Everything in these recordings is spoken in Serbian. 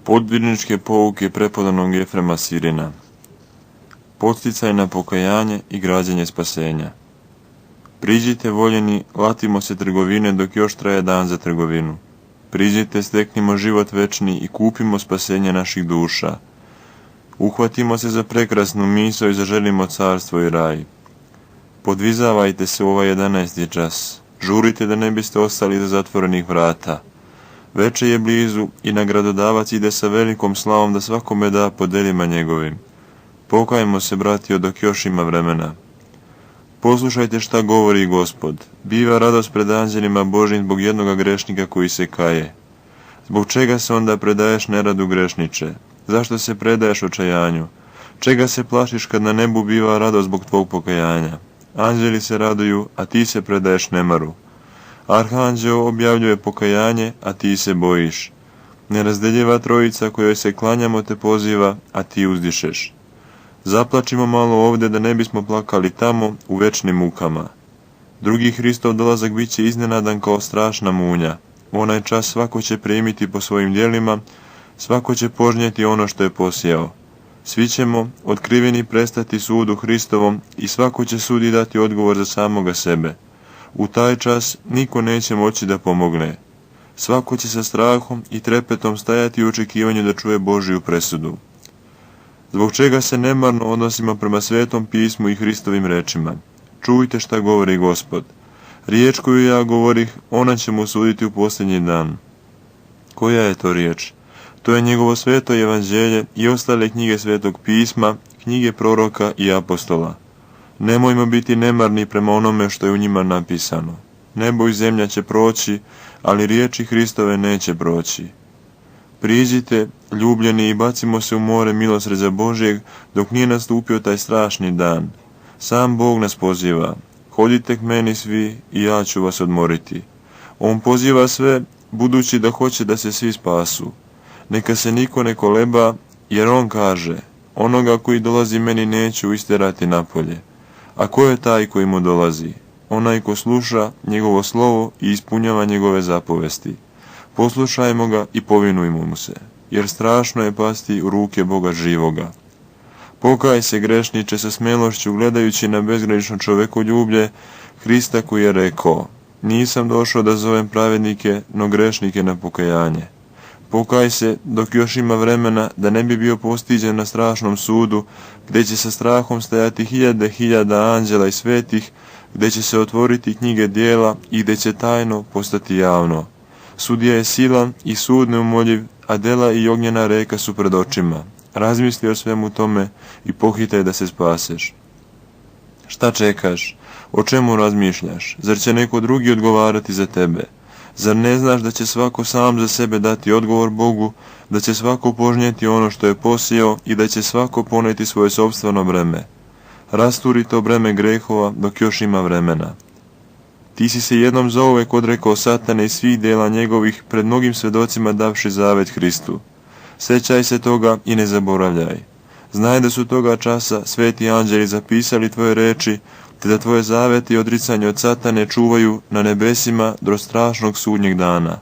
Podvizničke pouke prepodanog Jefrema Sirina. Podsticaj na pokajanje i građenje spasenja. Priđite, voljeni, latimo se trgovine dok još traje dan za trgovinu. Priđite, steknimo život večni i kupimo spasenje naših duša. Uhvatimo se za prekrasnu misao i zaželimo carstvo i raj. Podvizavajte se u ovaj 11. čas. Žurite da ne biste ostali iza zatvorenih vrata. Veče je blizu i nagradodavac ide sa velikom slavom da svakome da po delima njegovim. Pokajmo se, bratio, dok još ima vremena. Poslušajte šta govori Gospod. Biva radost pred anđelima Božjim zbog jednoga grešnika koji se kaje. Zbog čega se onda predaješ neradu, grešniče? Zašto se predaješ očajanju? Čega se plašiš kad na nebu biva radost zbog tvog pokajanja? Anđeli se raduju, a ti se predaješ nemaru. Arhanđeo objavljuje pokajanje, a ti se bojiš. Nerazdeljiva trojica kojoj se klanjamo te poziva, a ti uzdišeš. Zaplačimo malo ovdje da ne bismo plakali tamo u večnim mukama. Drugi Hristov dolazak bit će iznenadan kao strašna munja. Onaj čas svako će primiti po svojim djelima, svako će požnjeti ono što je posijao. Svi ćemo, otkriveni, prestati sudu Hristovom i svako će sudi dati odgovor za samoga sebe. U taj čas niko neće moći da pomogne. Svako će sa strahom i trepetom stajati u očekivanju da čuje Božju presudu. Zbog čega se nemarno odnosimo prema Svetom pismu i Hristovim rečima? Čujte šta govori Gospod. Riječ koju ja govorih, ona će mu suditi u posljednji dan. Koja je to riječ? To je njegovo sveto evanđelje i ostale knjige Svetog pisma, knjige proroka i apostola. Nemojmo biti nemarni prema onome što je u njima napisano. Nebo i zemlja će proći, ali riječi Hristove neće proći. Priđite, ljubljeni, i bacimo se u more milosrđa Božjeg, dok nije nastupio taj strašni dan. Sam Bog nas poziva. Hodite k meni svi i ja ću vas odmoriti. On poziva sve, budući da hoće da se svi spasu. Neka se niko ne koleba, jer on kaže, onoga koji dolazi meni neću isterati napolje. A ko je taj koji mu dolazi? Onaj ko sluša njegovo slovo i ispunjava njegove zapovesti. Poslušajmo ga i povinujmo mu se, jer strašno je pasti u ruke Boga živoga. Pokaj se, grešniče, sa smelošću gledajući na bezgranično čovekoljublje Hrista koji je rekao, nisam došao da zovem pravednike, no grešnike na pokajanje. Pokaj se dok još ima vremena, da ne bi bio postiđen na strašnom sudu, gdje će sa strahom stajati hiljada anđela i svetih, gdje će se otvoriti knjige djela i gdje će tajno postati javno. Sudija je silan i sud neumoljiv, a dela i ognjena reka su pred očima. Razmisli o svemu tome i pohitaj da se spaseš. Šta čekaš? O čemu razmišljaš? Zar će neko drugi odgovarati za tebe? Zar ne znaš da će svako sam za sebe dati odgovor Bogu, da će svako požnjeti ono što je posijao i da će svako poneti svoje sopstveno breme? Rasturi to breme grehova dok još ima vremena. Ti si se jednom zauvek odrekao Satana i svih djela njegovih pred mnogim svjedocima davši zavet Hristu. Sjećaj se toga i ne zaboravljaj. Znaj da su toga časa sveti anđeli zapisali tvoje reči, te da tvoje zavete i odricanje od Satane čuvaju na nebesima do strašnog sudnjeg dana.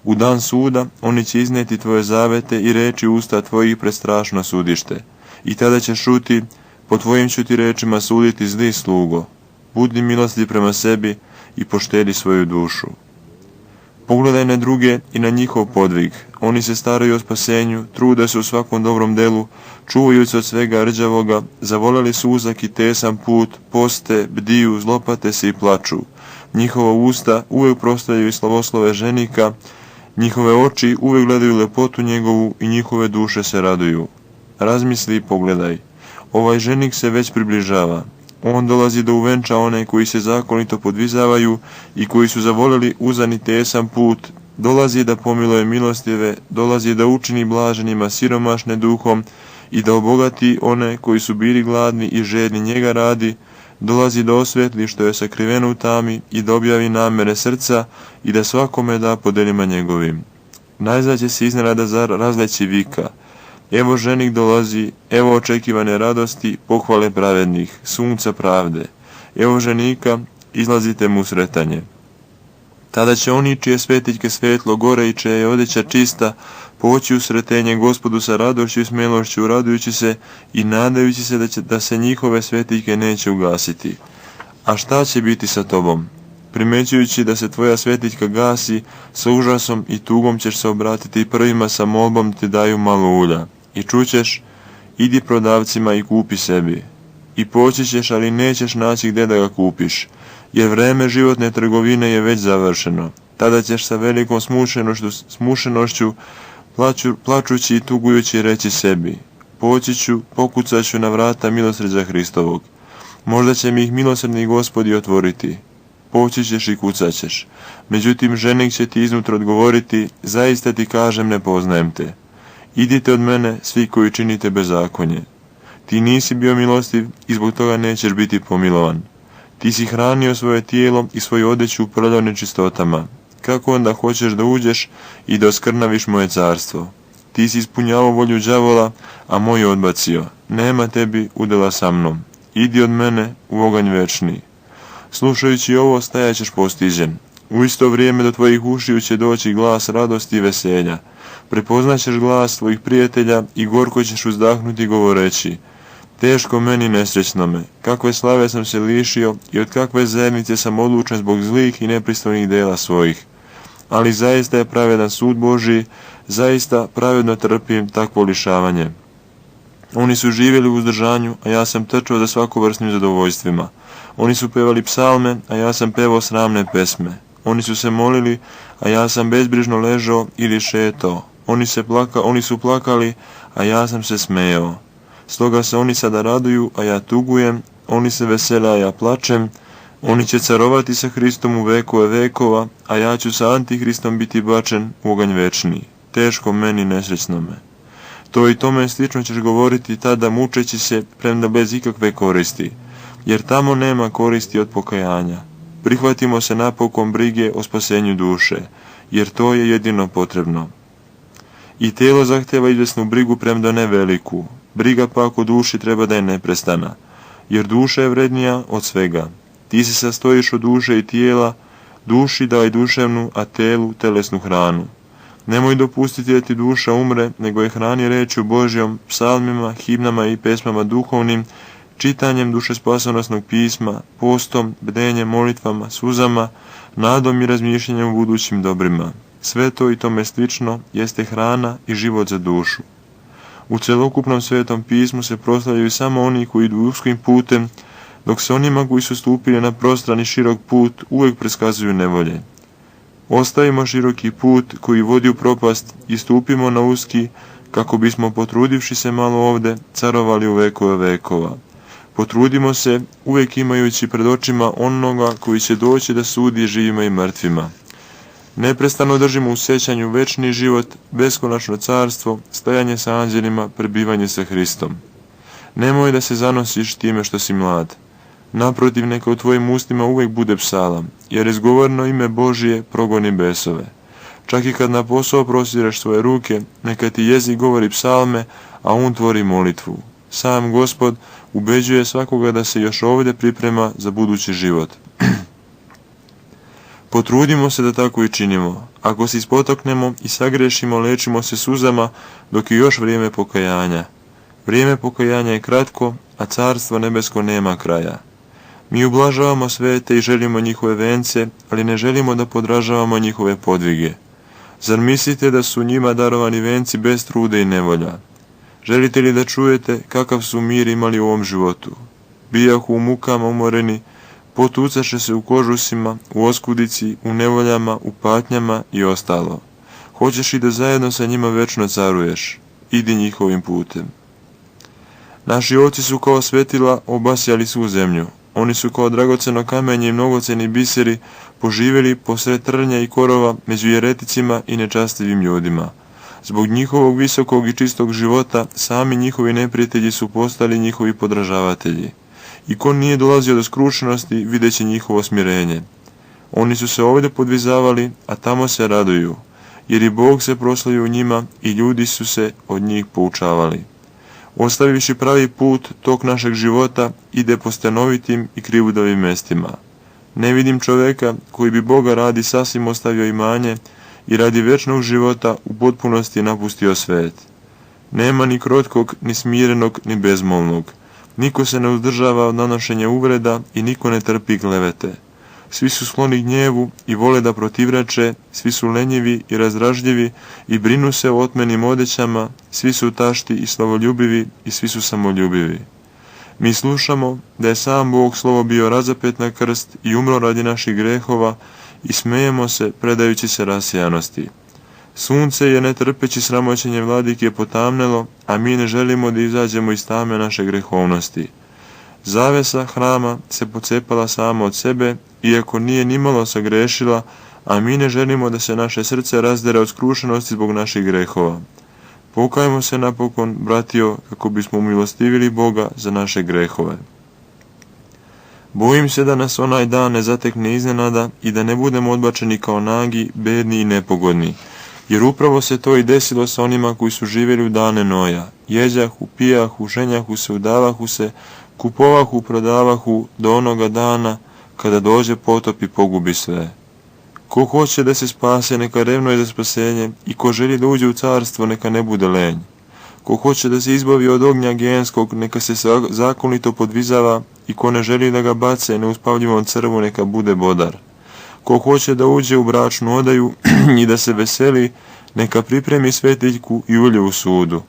U dan suda oni će izneti tvoje zavete i reči usta tvojih pred strašno sudište. I tada ćeš čuti, po tvojim ću ti rečima suditi, zli slugo. Budi milostiv prema sebi i poštedi svoju dušu. Pogledaj na druge i na njihov podvig. Oni se staraju o spasenju, trude se u svakom dobrom delu, čuvaju se od svega rđavoga, zavoljeli su uzak i tesan put, poste, bdiju, zlopate se i plaču. Njihova usta uvijek proslavljaju slavoslove ženika, njihove oči uvijek gledaju lepotu njegovu i njihove duše se raduju. Razmisli i pogledaj. Ovaj ženik se već približava. On dolazi da uvenča one koji se zakonito podvizavaju i koji su zavoljeli uzan i tesan put, dolazi da pomiluje milostive, dolazi da učini blaženima siromašne duhom i da obogati one koji su bili gladni i žedni njega radi, dolazi da osvetli što je sakriveno u tami i da objavi namere srca i da svakome da po delima njegovim. Najzad će se iznenada razleći vika. Evo ženik dolazi, evo očekivane radosti, pohvale pravednih, sunca pravde. Evo ženika, izlazite mu sretanje. Tada će oni čije svetiljke svetlo gore i čija je odjeća čista poći u sretenje Gospodu sa radošću i smelošću, radujući se i nadajući se da se njihove svetiljke neće ugasiti. A šta će biti sa tobom? Primećujući da se tvoja svetiljka gasi, sa užasom i tugom ćeš se obratiti prvima sa molbom ti daju malo ulja. I čućeš, idi prodavcima i kupi sebi. I poći ćeš, ali nećeš naći gdje da ga kupiš, jer vreme životne trgovine je već završeno. Tada ćeš sa velikom smušenošću, plačući i tugujući reći sebi, poći ću, pokucat ću na vrata milosrđa Hristovog. Možda će mi ih milosrdni Gospodi otvoriti. Poći ćeš i kucat ćeš. Međutim, ženik će ti iznutra odgovoriti, zaista ti kažem, ne poznajem te. Idite od mene, svi koji činite bezakonje. Ti nisi bio milostiv i zbog toga nećeš biti pomilovan. Ti si hranio svoje tijelo i svoju odeću prljao nečistotama. Kako onda hoćeš da uđeš i da oskrnaviš moje carstvo? Ti si ispunjavao volju đavola, a moj odbacio. Nema tebi udjela sa mnom. Idi od mene u oganj večni. Slušajući ovo, stajaćeš postiđen. U isto vrijeme do tvojih ušiju će doći glas radosti i veselja. Prepoznaćeš glas tvojih prijatelja i gorko ćeš uzdahnuti govoreći, teško meni nesrećnome, kakve slave sam se lišio i od kakve zajednice sam odlučen zbog zlih i nepristojnih dela svojih. Ali zaista je pravedan sud Božji, zaista pravedno trpim takvo lišavanje. Oni su živjeli u uzdržanju, a ja sam trčao za svakovrsnim zadovoljstvima. Oni su pevali psalme, a ja sam pevao sramne pesme. Oni su se molili, a ja sam bezbrižno ležao ili šetao. Oni su plakali, a ja sam se smejao. Stoga se oni sada raduju, a ja tugujem. Oni se vesele, a ja plačem. Oni će carovati sa Hristom u vekove vekova, a ja ću sa Antihristom biti bačen u oganj večni. Teško meni nesrećnome. To i tome slično ćeš govoriti tada mučeći se, premda bez ikakve koristi, jer tamo nema koristi od pokajanja. Prihvatimo se napokon brige o spasenju duše, jer to je jedino potrebno. I tijelo zahtjeva izvesnu brigu, premda ne veliku. Briga pak o duši treba da je neprestana, jer duša je vrednija od svega. Ti se sastojiš od duše i tijela, duši daj duševnu, a telu telesnu hranu. Nemoj dopustiti da ti duša umre, nego je hrani rečju Božjom, psalmima, himnama i pesmama duhovnim, čitanjem duše spasonosnog pisma, postom, bdenjem, molitvama, suzama, nadom i razmišljanjem o budućim dobrima. Sve to i tome slično jeste hrana i život za dušu. U celokupnom svetom pismu se proslavljaju samo oni koji idu uskim putem, dok se onima koji su stupili na prostran i širok put uvijek preskazuju nevolje. Ostavimo široki put koji vodi u propast i stupimo na uski, kako bismo, potrudivši se malo ovde, carovali u vekove vekova. Potrudimo se, uvijek imajući pred očima onoga koji će doći da sudi živima i mrtvima. Neprestano držimo u sjećanju večni život, beskonačno carstvo, stajanje sa anđelima, prebivanje sa Hristom. Nemoj da se zanosiš time što si mlad. Naprotiv, neka u tvojim ustima uvijek bude psalam, jer izgovoreno ime Božije progoni besove. Čak i kad na posao prostireš svoje ruke, neka ti jezik govori psalme, a tvori molitvu. Sam Gospod ubeđuje svakoga da se još ovdje priprema za budući život. Potrudimo se da tako i činimo. Ako se ispotoknemo i sagrešimo, lečimo se suzama, dok je još vrijeme pokajanja. Vrijeme pokajanja je kratko, a carstvo nebesko nema kraja. Mi ublažavamo svete i želimo njihove vence, ali ne želimo da podražavamo njihove podvige. Zar mislite da su njima darovani venci bez truda i nevolja? Želite li da čujete kakav su mir imali u ovom životu? Bijahu u mukama umoreni, potucaše se u kožusima, u oskudici, u nevoljama, u patnjama i ostalo. Hoćeš i da zajedno sa njima večno caruješ? Idi njihovim putem. Naši oci su kao svetila obasjali svu zemlju. Oni su kao dragoceno kamenje i mnogoceni biseri poživjeli posred trnja i korova među jereticima i nečastivim ljudima. Zbog njihovog visokog i čistog života sami njihovi neprijatelji su postali njihovi podražavatelji. I ko nije dolazio do skrušenosti, videće njihovo smirenje. Oni su se ovdje podvizavali, a tamo se raduju, jer i Bog se proslavio u njima i ljudi su se od njih poučavali. Ostavivši pravi put, tok našeg života ide po stanovitim i krivudovim mestima. Ne vidim čoveka koji bi Boga radi sasvim ostavio imanje i radi vječnog života u potpunosti je napustio svijet. Nema ni krotkog, ni smirenog, ni bezmolnog. Niko se ne uzdržava od nanošenja uvreda i niko ne trpi klevete. Svi su skloni gnjevu i vole da protivrače, svi su lenjivi i razdražljivi i brinu se o otmenim odećama, svi su tašti i slavoljubivi i svi su samoljubivi. Mi slušamo da je sam Bog slovo bio razapet na krst i umro radi naših grehova i smejemo se predajući se rasijanosti. Sunce je netrpeći sramoćenje vladike potamnelo, a mi ne želimo da izađemo iz tame naše grehovnosti. Zavesa hrama se pocepala sama od sebe, iako nije nimalo sagrešila, a mi ne želimo da se naše srce razdere od skrušenosti zbog naših grehova. Pokajmo se napokon, bratio, kako bismo umilostivili Boga za naše grehove. Bojim se da nas onaj dan ne zatekne iznenada i da ne budemo odbačeni kao nagi, bedni i nepogodni. Jer upravo se to i desilo sa onima koji su živjeli u dane Noja. Jeđahu, pijahu, ženjahu se, udavahu se, kupovahu, prodavahu do onoga dana kada dođe potop i pogubi sve. Ko hoće da se spase, neka revnuje za spasenje, i ko želi da uđe u carstvo, neka ne bude lenj. Ko hoće da se izbavi od ognja genskog, neka se zakonito podvizava, i ko ne želi da ga bace neuspavljivom crvu, neka bude bodar. Ko hoće da uđe u bračnu odaju i da se veseli, neka pripremi svetiljku i ulje u sudu.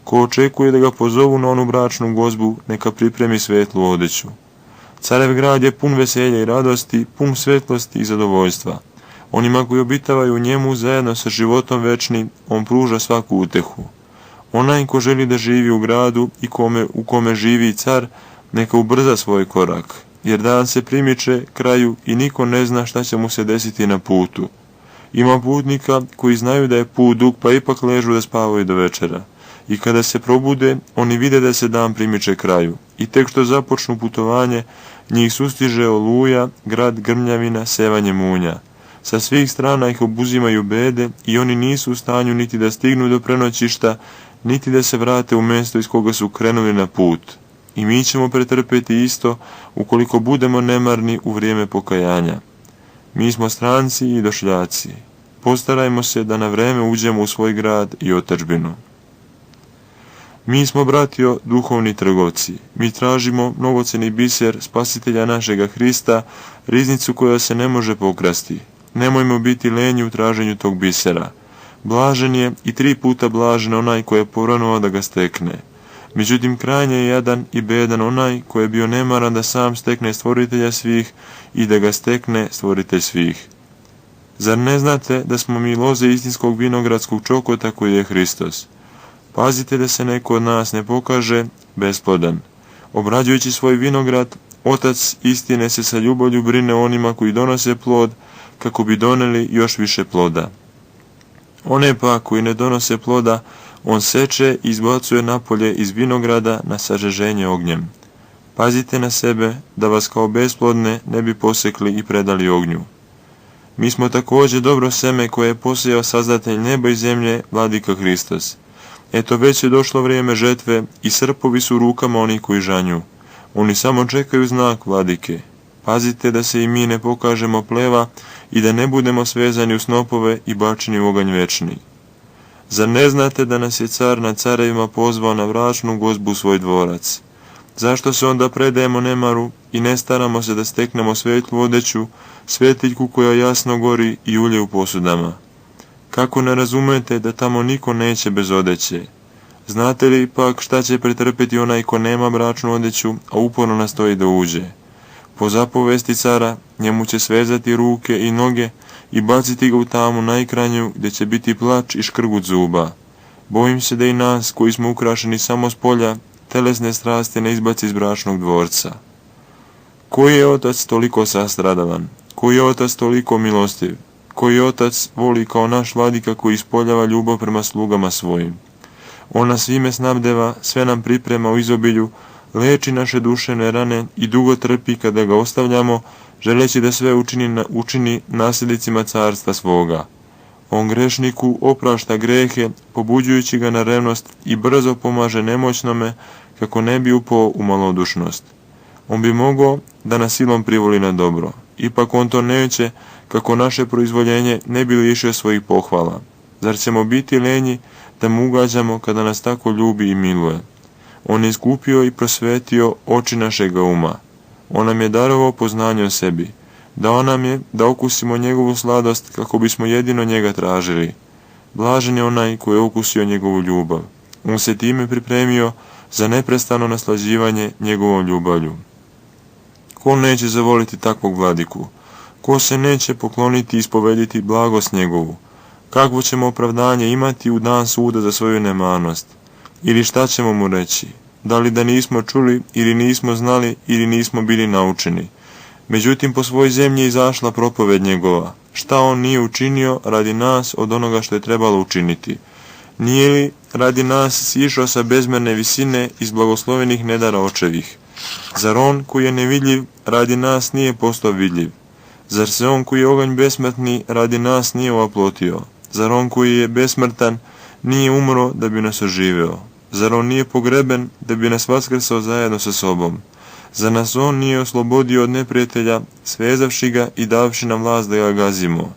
Ko očekuje da ga pozovu na onu bračnu gozbu, neka pripremi svetlu odeću. Carev grad je pun veselja i radosti, pun svetlosti i zadovoljstva. Onima koji obitavaju u njemu zajedno sa životom večnim, on pruža svaku utehu. Onaj ko želi da živi u gradu i u kome živi car, neka ubrza svoj korak, jer dan se primiče kraju i niko ne zna šta će mu se desiti na putu. Ima putnika koji znaju da je put dug, pa ipak ležu da spavaju do večera. I kada se probude, oni vide da se dan primiče kraju. I tek što započnu putovanje, njih sustiže oluja, grad grmljavina, sevanje munja. Sa svih strana ih obuzimaju bede i oni nisu u stanju niti da stignu do prenoćišta, niti da se vrate u mjesto iz koga su krenuli na put. I mi ćemo pretrpeti isto ukoliko budemo nemarni u vrijeme pokajanja. Mi smo stranci i došljaci. Postarajmo se da na vreme uđemo u svoj grad i otadžbinu. Mi smo, bratio, duhovni trgovci. Mi tražimo mnogoceni biser, spasitelja našega Hrista, riznicu koja se ne može pokrasti. Nemojmo biti lenji u traženju tog bisera. Blažen je i 3 puta blažen onaj ko je poranuo da ga stekne. Međutim, krajnje je jadan i bedan onaj ko je bio nemaran da sam stekne stvoritelja svih i da ga stekne stvoritelj svih. Zar ne znate da smo mi loze istinskog vinogradskog čokota koji je Hristos? Pazite da se neko od nas ne pokaže besplodan. Obrađujući svoj vinograd, Otac istine se sa ljubavlju brine onima koji donose plod, kako bi doneli još više ploda. One pa koji ne donose ploda, on seče i izbacuje napolje iz vinograda na sažeženje ognjem. Pazite na sebe, da vas kao besplodne ne bi posekli i predali ognju. Mi smo također dobro seme koje je posejao Sazdatelj neba i zemlje, Vladika Hristos. Eto, već je došlo vrijeme žetve i srpovi su u rukama onih koji žanju. Oni samo čekaju znak Vladike. Pazite da se i mi ne pokažemo pleva i da ne budemo svezani u snopove i bačeni u oganj večni. Zar ne znate da nas je car nad carevima pozvao na bračnu gozbu u svoj dvorac? Zašto se onda predajemo nemaru i ne staramo se da steknemo svetlu odeću, svetiljku koja jasno gori i ulje u posudama? Kako ne razumete da tamo niko neće bez odeće? Znate li pak šta će pretrpeti onaj ko nema bračnu odeću, a uporno nastoji da uđe? Po zapovesti cara, njemu će svezati ruke i noge i baciti ga u tamu najkrajnju, gdje će biti plač i škrgut zuba. Bojim se da i nas, koji smo ukrašeni samo s polja, telesne strasti ne izbaci iz bračnog dvorca. Koji je otac toliko sastradavan? Koji je otac toliko milostiv? Koji otac voli kao naš Vladika koji ispoljava ljubav prema slugama svojim? On nas svime snabdeva, sve nam priprema u izobilju, leči naše duševne rane i dugo trpi kada ga ostavljamo, želeći da sve učini nasljednicima carstva svoga. On grešniku oprašta grehe, pobuđujući ga na revnost i brzo pomaže nemoćnome, kako ne bi upao u malodušnost. On bi mogao da nas silom privoli na dobro. Ipak on to neće, kako naše proizvoljenje ne bi lišio svojih pohvala. Zar ćemo biti lenji da mu ugađamo kada nas tako ljubi i miluje? On je iskupio i prosvetio oči našega uma. On nam je darovao poznanje o sebi. Dao nam je da okusimo njegovu sladost kako bismo jedino njega tražili. Blažen je onaj koji je okusio njegovu ljubav. On se time pripremio za neprestano naslađivanje njegovom ljubavlju. Ko neće zavoliti takvog vladiku? Ko se neće pokloniti i ispovediti blagost njegovu? Kakvo ćemo opravdanje imati u dan suda za svoju nemanost? Ili šta ćemo mu reći? Da li da nismo čuli, ili nismo znali, ili nismo bili naučeni? Međutim, po svoj zemlji je izašla propoved njegova. Šta on nije učinio radi nas od onoga što je trebalo učiniti? Nije li radi nas sišao sa bezmerne visine iz blagoslovenih nedara očevih? Zar on koji je nevidljiv radi nas nije postao vidljiv? Zar se on koji je oganj besmrtni radi nas nije oplotio? Zar on koji je besmrtan nije umro da bi nas oživeo? Zar on nije pogreben da bi nas vaskrsao zajedno sa sobom? Zar nas on nije oslobodio od neprijatelja, svezavši ga i davši nam vlast da ga gazimo?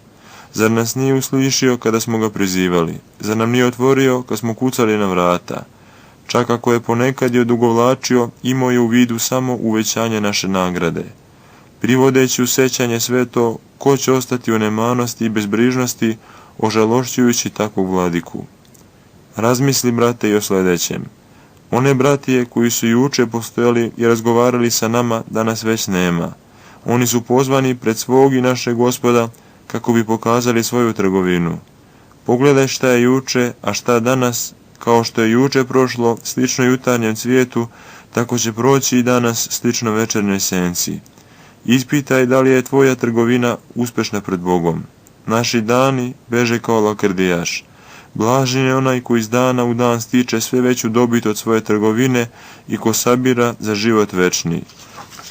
Zar nas nije uslišio kada smo ga prizivali? Zar nam nije otvorio kad smo kucali na vrata? Čak ako je ponekad je odugovlačio, imao je u vidu samo uvećanje naše nagrade. Privodeći u sećanje sve to, ko će ostati u nemanosti i bezbrižnosti, ožalošćujući takvog vladiku? Razmisli, brate, i o sledećem. One bratije koji su juče postojali i razgovarali sa nama, danas već nema. Oni su pozvani pred svog i našeg Gospoda kako bi pokazali svoju trgovinu. Pogledaj šta je juče, a šta danas, kao što je juče prošlo slično jutarnjem cvijetu, tako će proći i danas slično večernjoj senci. Ispitaj da li je tvoja trgovina uspešna pred Bogom. Naši dani beže kao lakrdijaš. Blažen je onaj koji iz dana u dan stiče sve veću dobit od svoje trgovine i ko sabira za život večni.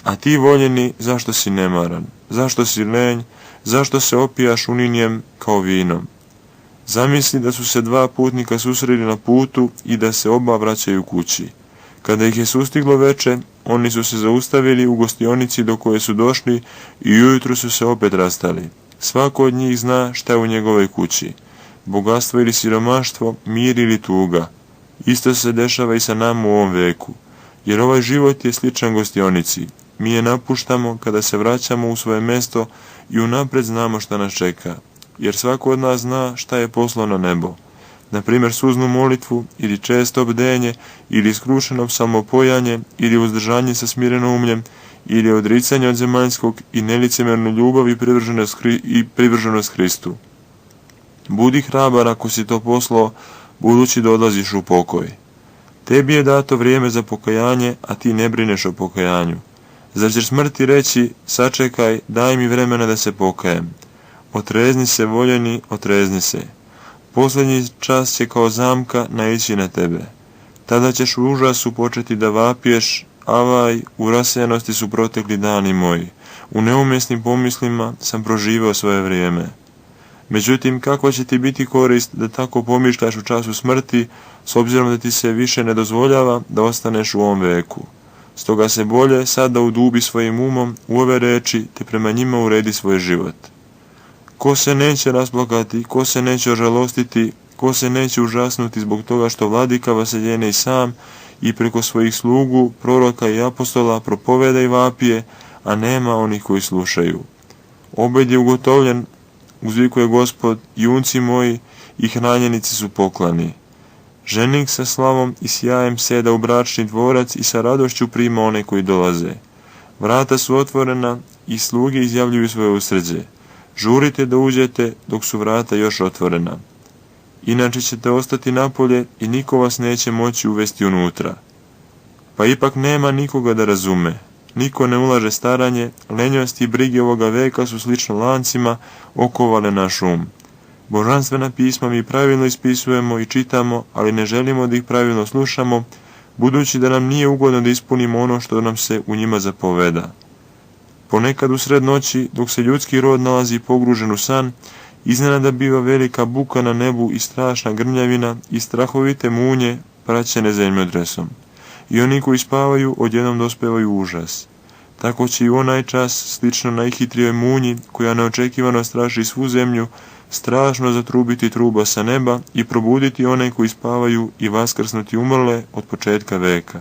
A ti, voljeni, zašto si nemaran? Zašto si lenj? Zašto se opijaš uninjem kao vinom? Zamisli da su se dva putnika susreli na putu i da se oba vraćaju kući. Kada ih je sustiglo veče, oni su se zaustavili u gostionici do koje su došli i ujutru su se opet rastali. Svako od njih zna šta je u njegovoj kući. Bogatstvo ili siromaštvo, mir ili tuga. Isto se dešava i sa nama u ovom veku. Jer ovaj život je sličan gostionici. Mi je napuštamo kada se vraćamo u svoje mesto i unapred znamo šta nas čeka. Jer svako od nas zna šta je poslao na nebo. Na primjer suznu molitvu, ili često bdenje, ili skrušeno samopojanje, ili uzdržanje sa smirenomljem, ili odricanje od zemaljskog i nelicemernu ljubav i privrženost Hristu. Budi hrabar ako si to poslao, budući da odlaziš u pokoj. Tebi je dato vrijeme za pokajanje, a ti ne brineš o pokajanju. Zar ćeš smrti reći, sačekaj, daj mi vremena da se pokajem? Otrezni se, voljeni, otrezni se. Posljednji čas će kao zamka naići na tebe. Tada ćeš u užasu početi da vapiješ, avaj, u rasejanosti su protekli dani moji. U neumjesnim pomislima sam proživeo svoje vrijeme. Međutim, kakva će ti biti korist da tako pomišljaš u času smrti, s obzirom da ti se više ne dozvoljava da ostaneš u ovom veku? Stoga se bolje sada udubi svojim umom u ove reči, te prema njima uredi svoj život. Ko se neće rasplakati, ko se neće ožalostiti, ko se neće užasnuti zbog toga što vladika Vaseljene i sam i preko svojih slugu, proroka i apostola propoveda i vapije, a nema onih koji slušaju. Obed je ugotovljen, uzvikuje Gospod, junci moji i hranjenici su poklani. Ženik sa slavom i sjajem seda u bračni dvorac i sa radošću prima one koji dolaze. Vrata su otvorena i sluge izjavljuju svoje usređe. Žurite da uđete dok su vrata još otvorena. Inače ćete ostati napolje i niko vas neće moći uvesti unutra. Pa ipak nema nikoga da razume. Niko ne ulaže staranje, lenjosti i brige ovoga veka su slično lancima okovale naš um. Božanstvena pisma mi pravilno ispisujemo i čitamo, ali ne želimo da ih pravilno slušamo, budući da nam nije ugodno da ispunimo ono što nam se u njima zapoveda. Ponekad u sred noći, dok se ljudski rod nalazi pogružen u san, iznenada biva velika buka na nebu i strašna grmljavina i strahovite munje praćene zemljotresom. I oni koji spavaju odjednom dospevaju užas. tako će i onaj čas, slično najhitrijoj munji, koja neočekivano straši svu zemlju, strašno zatrubiti truba sa neba i probuditi one koji spavaju i vaskrsnuti umrle od početka veka.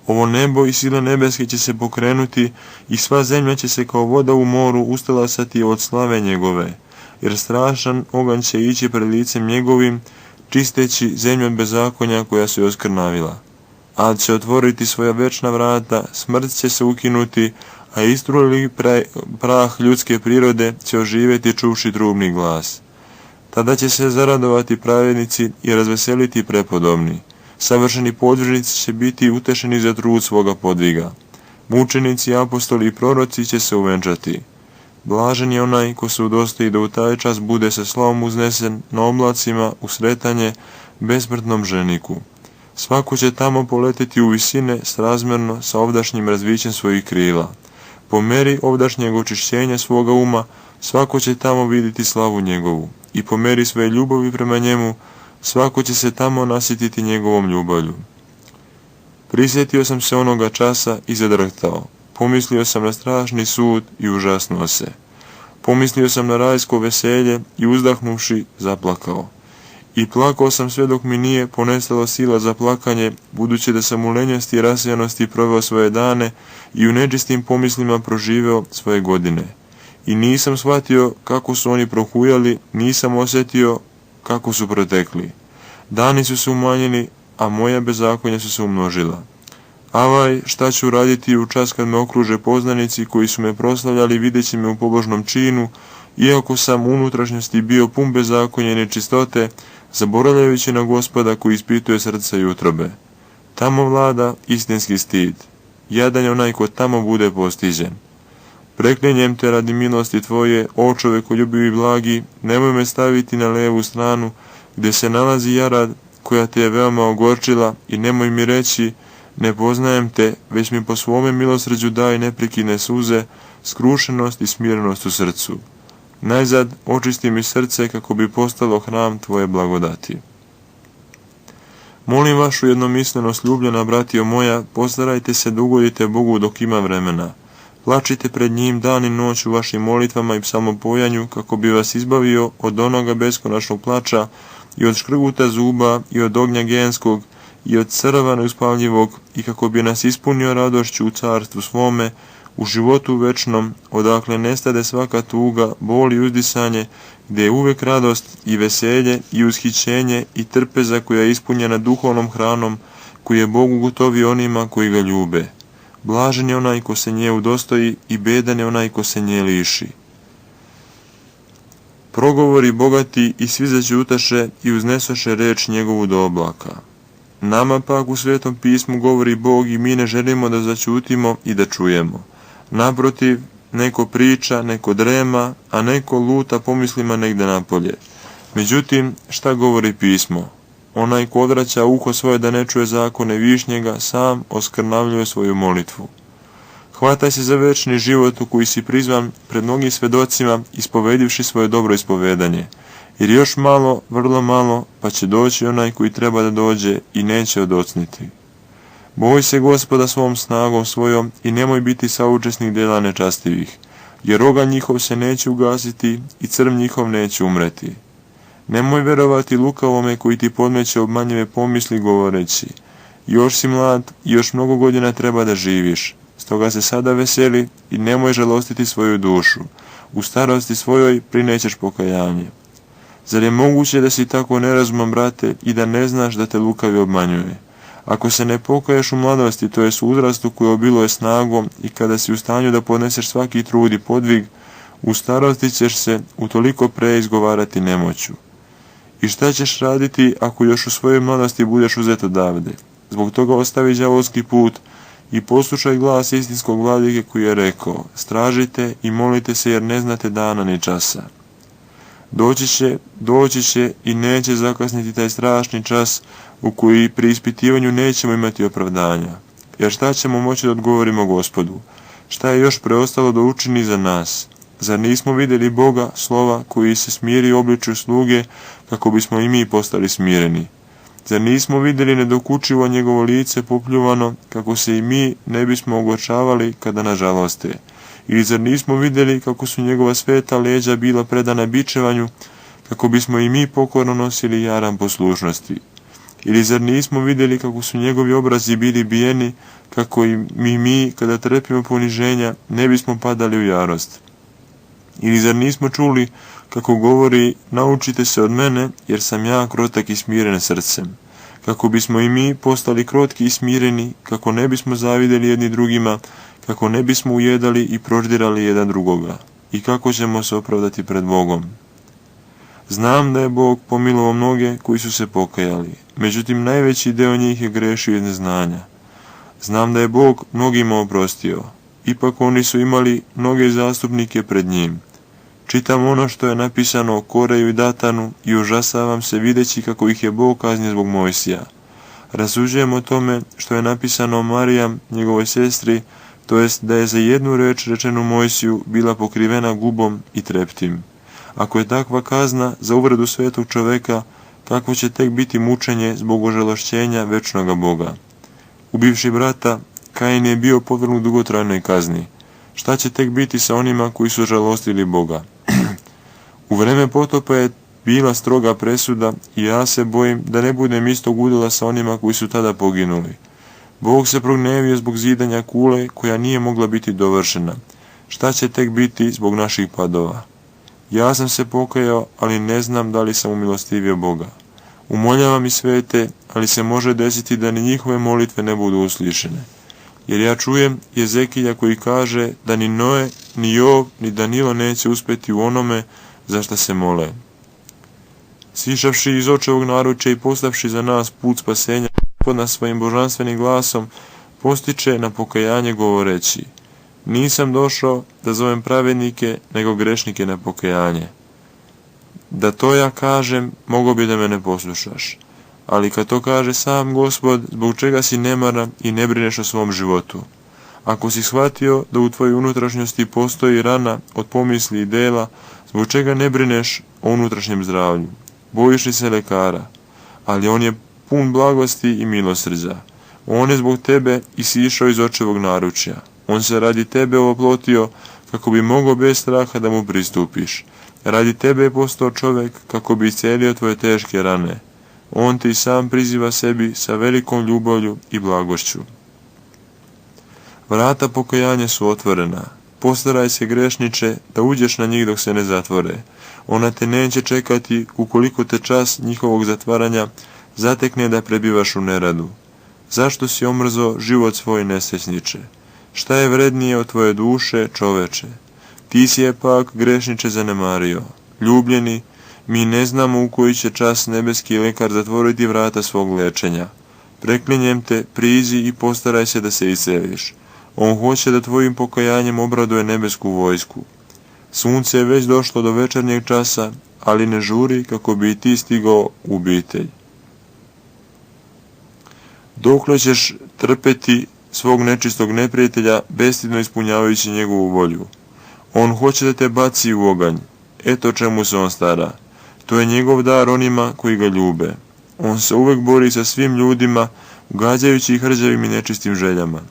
Ovo nebo i sile nebeske će se pokrenuti i sva zemlja će se kao voda u moru ustalasati od slave njegove, jer strašan oganj će ići pred licem njegovim, čisteći zemlju od bezakonja koja se oskrnavila. Ad će otvoriti svoja večna vrata, smrt će se ukinuti, a istruli prah ljudske prirode će oživjeti čuvši trubni glas. Tada će se zaradovati pravednici i razveseliti prepodobni. Savršeni podvižnici će biti utešeni za trud svoga podviga. Mučenici, apostoli i proroci će se uvenčati. Blažen je onaj ko se udostoji da u taj čas bude sa slavom uznesen na oblacima u sretanje besmrtnom ženiku. Svako će tamo poleteti u visine srazmjerno sa ovdašnjim razvićem svojih krila. Po meri ovdašnjeg očišćenja svoga uma, svako će tamo vidjeti slavu njegovu. I po meri svoje ljubavi prema njemu, svako će se tamo nasjetiti njegovom ljubavlju. Prisjetio sam se onoga časa i zadrhtao. Pomislio sam na strašni sud i užasnuo se. Pomislio sam na rajsko veselje i uzdahnuvši zaplakao. I plakao sam sve dok mi nije ponestalo sila za plakanje, budući da sam u lenjosti i rasijanosti proveo svoje dane i u nečistim pomislima proživeo svoje godine. I nisam shvatio kako su oni prohujali, nisam osjetio kako su protekli. Dani su se umanjili, a moja bezakonja su se umnožila. Avaj, šta ću raditi u čas kad me okruže poznanici koji su me proslavljali videći me u pobožnom činu, iako sam u unutrašnjosti bio pun bezakonja i nečistote, zaboravljajući na Gospoda koji ispituje srca i utrobe. Tamo vlada istinski stid. Jadan je onaj ko tamo bude postiđen. Preklinjem te radi milosti tvoje, o čovekoljubivi blagi, nemoj me staviti na levu stranu, gdje se nalazi jarad koja te je veoma ogorčila, i nemoj mi reći, ne poznajem te, već mi po svome milosrđu daj neprekidne suze, skrušenost i smirenost u srcu. Najzad očisti mi srce kako bi postalo hram tvoje blagodati. Molim vašu jednomislenost, ljubljena bratio moja, postarajte se da ugodite Bogu dok ima vremena. Plačite pred njim dan i noć u vašim molitvama i psalmopojanju, kako bi vas izbavio od onoga beskonačnog plača i od škrguta zuba i od ognja genskog i od crva neuspavljivog, i kako bi nas ispunio radošću u carstvu svome, u životu večnom, odakle nestade svaka tuga, bol i uzdisanje, gdje je uvek radost i veselje i ushićenje i trpeza koja je ispunjena duhovnom hranom, koji je Bogu gotovi onima koji ga ljube. Blažen je onaj ko se nje udostoji i bedan je onaj ko se nje liši. Progovori bogati i svi zaćutaše i uznesoše reč njegovu do oblaka. Nama pak u Svetom pismu govori Bog i mi ne želimo da zaćutimo i da čujemo. Naprotiv, neko priča, neko drema, a neko luta pomislima negde napolje. Međutim, šta govori pismo? Onaj ko odvraća uho svoje da ne čuje zakone višnjega, sam oskrnavljuje svoju molitvu. Hvataj se za večni život u koji si prizvan pred mnogim svedocima, ispovedivši svoje dobro ispovedanje. Jer još malo, vrlo malo, pa će doći onaj koji treba da dođe i neće odocniti. Boj se Gospoda svom snagom svojom i nemoj biti saučesnik dela nečastivih, jer oganj njihov se neće ugasiti i crv njihov neće umreti. Nemoj verovati lukavome koji ti podmeće obmanjive pomisli govoreći, još si mlad i još mnogo godina treba da živiš, stoga se sada veseli i nemoj žalostiti svoju dušu, u starosti svojoj prinećeš pokajanje. Zar je moguće da si tako nerazuman, brate, i da ne znaš da te lukavi obmanjuje? Ako se ne pokaješ u mladosti, to jest u uzrastu koji obiluje snagom, i kada si u stanju da podneseš svaki trud i podvig, u starosti ćeš se utoliko pre izgovarati nemoću. I šta ćeš raditi ako još u svojoj mladosti budeš uzet odavde? Zbog toga ostavi đavolski put i poslušaj glas istinskog vladike koji je rekao: stražite i molite se, jer ne znate dana ni časa. Doći će i neće zakasniti taj strašni čas u koji pri ispitivanju nećemo imati opravdanja. Jer šta ćemo moći da odgovorimo Gospodu? Šta je još preostalo da učini za nas? Zar nismo vidjeli Boga, slova, koji se smiri u obličju sluge, kako bismo i mi postali smireni? Zar nismo vidjeli nedokučivo njegovo lice popljuvano, kako se i mi ne bismo ogorčavali kada nas žaloste? Ili zar nismo vidjeli kako su njegova sveta leđa bila predana bičevanju, kako bismo i mi pokorno nosili jaram poslušnosti? Ili zar nismo vidjeli kako su njegovi obrazi bili bijeni, kako i mi kada trpimo poniženja, ne bismo padali u jarost? Ili zar nismo čuli kako govori: naučite se od mene, jer sam ja krotak i smiren srcem? Kako bismo i mi postali krotki i smireni, kako ne bismo zavidjeli jedni drugima, kako ne bismo ujedali i proždirali jedan drugoga, i kako ćemo se opravdati pred Bogom. Znam da je Bog pomilovao mnoge koji su se pokajali, međutim najveći deo njih je grešio iz neznanja. Znam da je Bog mnogima oprostio, ipak oni su imali mnoge zastupnike pred njim. Čitam ono što je napisano o Koreju i Datanu i užasavam se videći kako ih je Bog kaznio zbog Mojsija. Rasuđujem o tome što je napisano o Marijam, njegovoj sestri, to jest da je za jednu reč rečenu Mojsiju bila pokrivena gubom i treptim. Ako je takva kazna za uvredu svetog čoveka, kakvo će tek biti mučenje zbog ožalošćenja večnoga Boga? Ubivši brata, Kain je bio podvrgnut dugotrajnoj kazni. Šta će tek biti sa onima koji su žalostili Boga? U vreme potopa je bila stroga presuda i ja se bojim da ne budem istog udjela sa onima koji su tada poginuli. Bog se prognevio zbog zidanja kule koja nije mogla biti dovršena. Šta će tek biti zbog naših padova? Ja sam se pokajao, ali ne znam da li sam umilostivio Boga. Umoljavam i svete, ali se može desiti da ni njihove molitve ne budu uslišene. Jer ja čujem Jezekija koji kaže da ni Noe, ni Jov, ni Danilo neće uspjeti u onome za šta se mole. Sišavši iz očevog naručja i postavši za nas put spasenja, Gospod nas svojim božanstvenim glasom postiče na pokajanje govoreći: nisam došao da zovem pravednike, nego grešnike na pokajanje. Da to ja kažem, mogo bi da me ne poslušaš. Ali kad to kaže sam Gospod, zbog čega si nemaran i ne brineš o svom životu? Ako si shvatio da u tvojoj unutrašnjosti postoji rana od pomisli i dela, zbog čega ne brineš o unutrašnjem zdravlju? Bojiš li se lekara? Ali on je pun blagosti i milosrđa. On je zbog tebe isišao iz očevog naručja. On se radi tebe oplotio kako bi mogao bez straha da mu pristupiš. Radi tebe je postao čovjek kako bi iscelio tvoje teške rane. On te i sam priziva sebi sa velikom ljubavlju i blagošću. Vrata pokajanja su otvorena. Postaraj se, grešniče, da uđeš na njih dok se ne zatvore. Ona te neće čekati ukoliko te čas njihovog zatvaranja zatekne da prebivaš u neradu. Zašto si omrzo život svoj nesrećniče? Šta je vrednije od tvoje duše, čoveče? Ti si je pak, grešniče, zanemario. Ljubljeni, mi ne znamo u koji će čas nebeski lekar zatvoriti vrata svog lečenja. Preklinjem te, prizi i postaraj se da se isceliš. On hoće da tvojim pokajanjem obraduje nebesku vojsku. Sunce je već došlo do večernjeg časa, ali ne žuri kako bi i ti stigao u obitelj. Dokle ćeš trpeti svog nečistog neprijatelja, bestidno ispunjavajući njegovu volju? On hoće da te baci u oganj. Eto čemu se on stara. To je njegov dar onima koji ga ljube. On se uvek bori sa svim ljudima, ugađajući ih hrđavim i nečistim željama.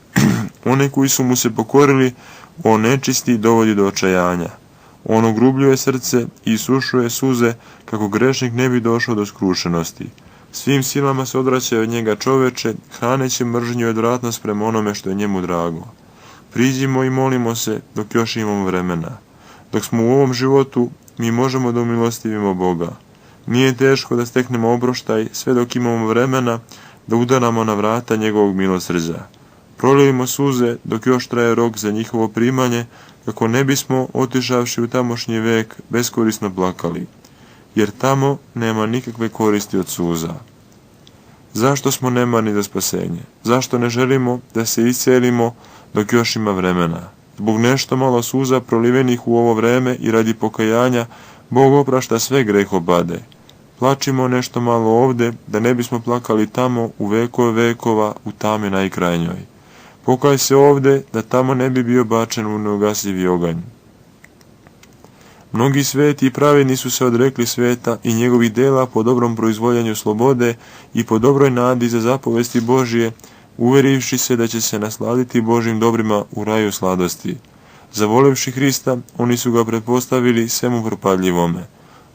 One koji su mu se pokorili, on nečisti dovodi do očajanja. On ogrubljuje srce i isušuje suze, kako grešnik ne bi došao do skrušenosti. Svim silama se odvraćaju od njega čoveče, hraneći mržnju i odvratnost prema onome što je njemu drago. Priđimo i molimo se dok još imamo vremena. Dok smo u ovom životu, mi možemo da umilostivimo Boga. Nije teško da steknemo oproštaj sve dok imamo vremena da udaramo na vrata njegovog milosrđa. Prolijemo suze dok još traje rok za njihovo primanje, kako ne bismo, otišavši u tamošnji vek, beskorisno plakali. Jer tamo nema nikakve koristi od suza. Zašto smo nemarni za spasenje? Zašto ne želimo da se iscelimo dok još ima vremena? Zbog nešto malo suza prolivenih u ovo vreme i radi pokajanja, Bog oprašta sve grehobade. Plačimo nešto malo ovde, da ne bismo plakali tamo u vekove vekova, u tame najkrajnjoj. Pokaj se ovde, da tamo ne bi bio bačen u neugasivi oganj. Mnogi sveti i pravedni su se odrekli sveta i njegovih dela po dobrom proizvoljanju slobode i po dobroj nadi za zapovesti Božije, uverivši se da će se nasladiti Božjim dobrima u raju sladosti. Zavolevši Hrista, oni su ga pretpostavili svemu propadljivome.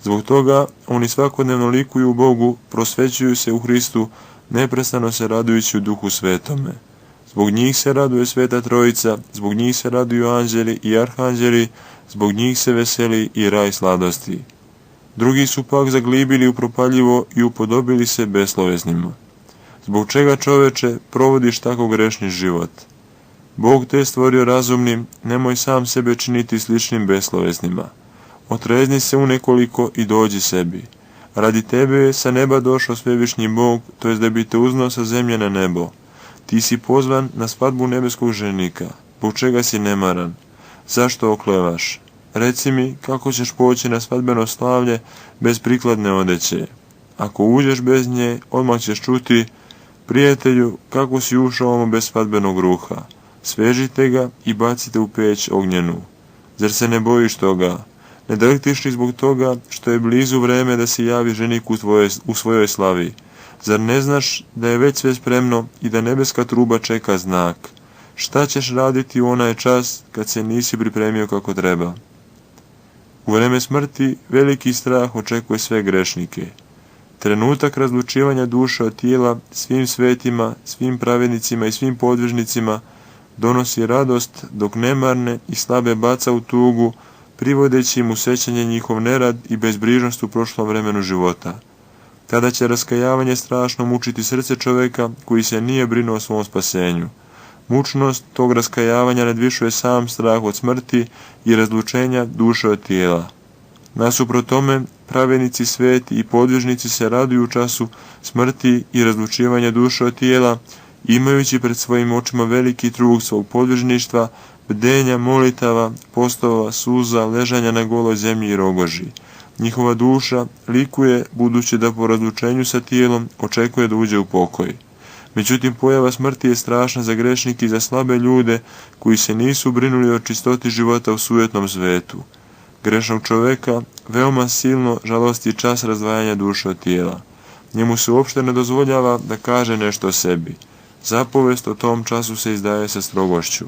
Zbog toga oni svakodnevno likuju Bogu, prosvećuju se u Hristu, neprestano se radujući u Duhu Svetome. Zbog njih se raduje Sveta Trojica, zbog njih se raduju anđeli i arhanđeli, zbog njih se veseli i raj sladosti. Drugi su pak zaglibili u propaljivo i upodobili se besloveznima. Zbog čega, čoveče, provodiš tako grešni život? Bog te stvorio razumnim, nemoj sam sebe činiti sličnim besloveznima. Otrezni se unekoliko i dođi sebi. Radi tebe je sa neba došao svevišnji Bog, to jest da bi te uznao sa zemlje na nebo. Ti si pozvan na svadbu nebeskog ženika. Zbog čega si nemaran? Zašto oklevaš? Reci mi, kako ćeš poći na svadbeno slavlje bez prikladne odeće? Ako uđeš bez nje, odmah ćeš čuti: prijatelju, kako si ušao ovamo bez svadbenog ruha? Svežite ga i bacite u peć ognjenu. Zar se ne bojiš toga? Ne drhtiš li zbog toga što je blizu vreme da se javi ženik u svojoj slavi? Zar ne znaš da je već sve spremno i da nebeska truba čeka znak? Šta ćeš raditi u onaj čas kad se nisi pripremio kako treba? U vreme smrti veliki strah očekuje sve grešnike. Trenutak razlučivanja duše od tijela svim svetima, svim pravednicima i svim podvižnicima donosi radost, dok nemarne i slabe baca u tugu, privodeći im u sećanje njihov nerad i bezbrižnost u prošlom vremenu života. Tada će raskajavanje strašno mučiti srce čoveka koji se nije brinuo o svom spasenju. Mučnost tog raskajavanja nadvišuje sam strah od smrti i razlučenja duše od tijela. Nasuprot tome, pravednici, sveti i podvižnici se raduju u času smrti i razlučivanja duše od tijela, imajući pred svojim očima veliki trug svog podvižništva, bdenja, molitava, postova, suza, ležanja na goloj zemlji i rogoži. Njihova duša likuje, budući da po razlučenju sa tijelom očekuje da uđe u pokoj. Međutim, pojava smrti je strašna za grešnike i za slabe ljude koji se nisu brinuli o čistoti života u sujetnom svetu. Grešnog čoveka veoma silno žalosti čas razdvajanja duše od tijela. Njemu se uopšte ne dozvoljava da kaže nešto o sebi. Zapovest o tom času se izdaje sa strogošću.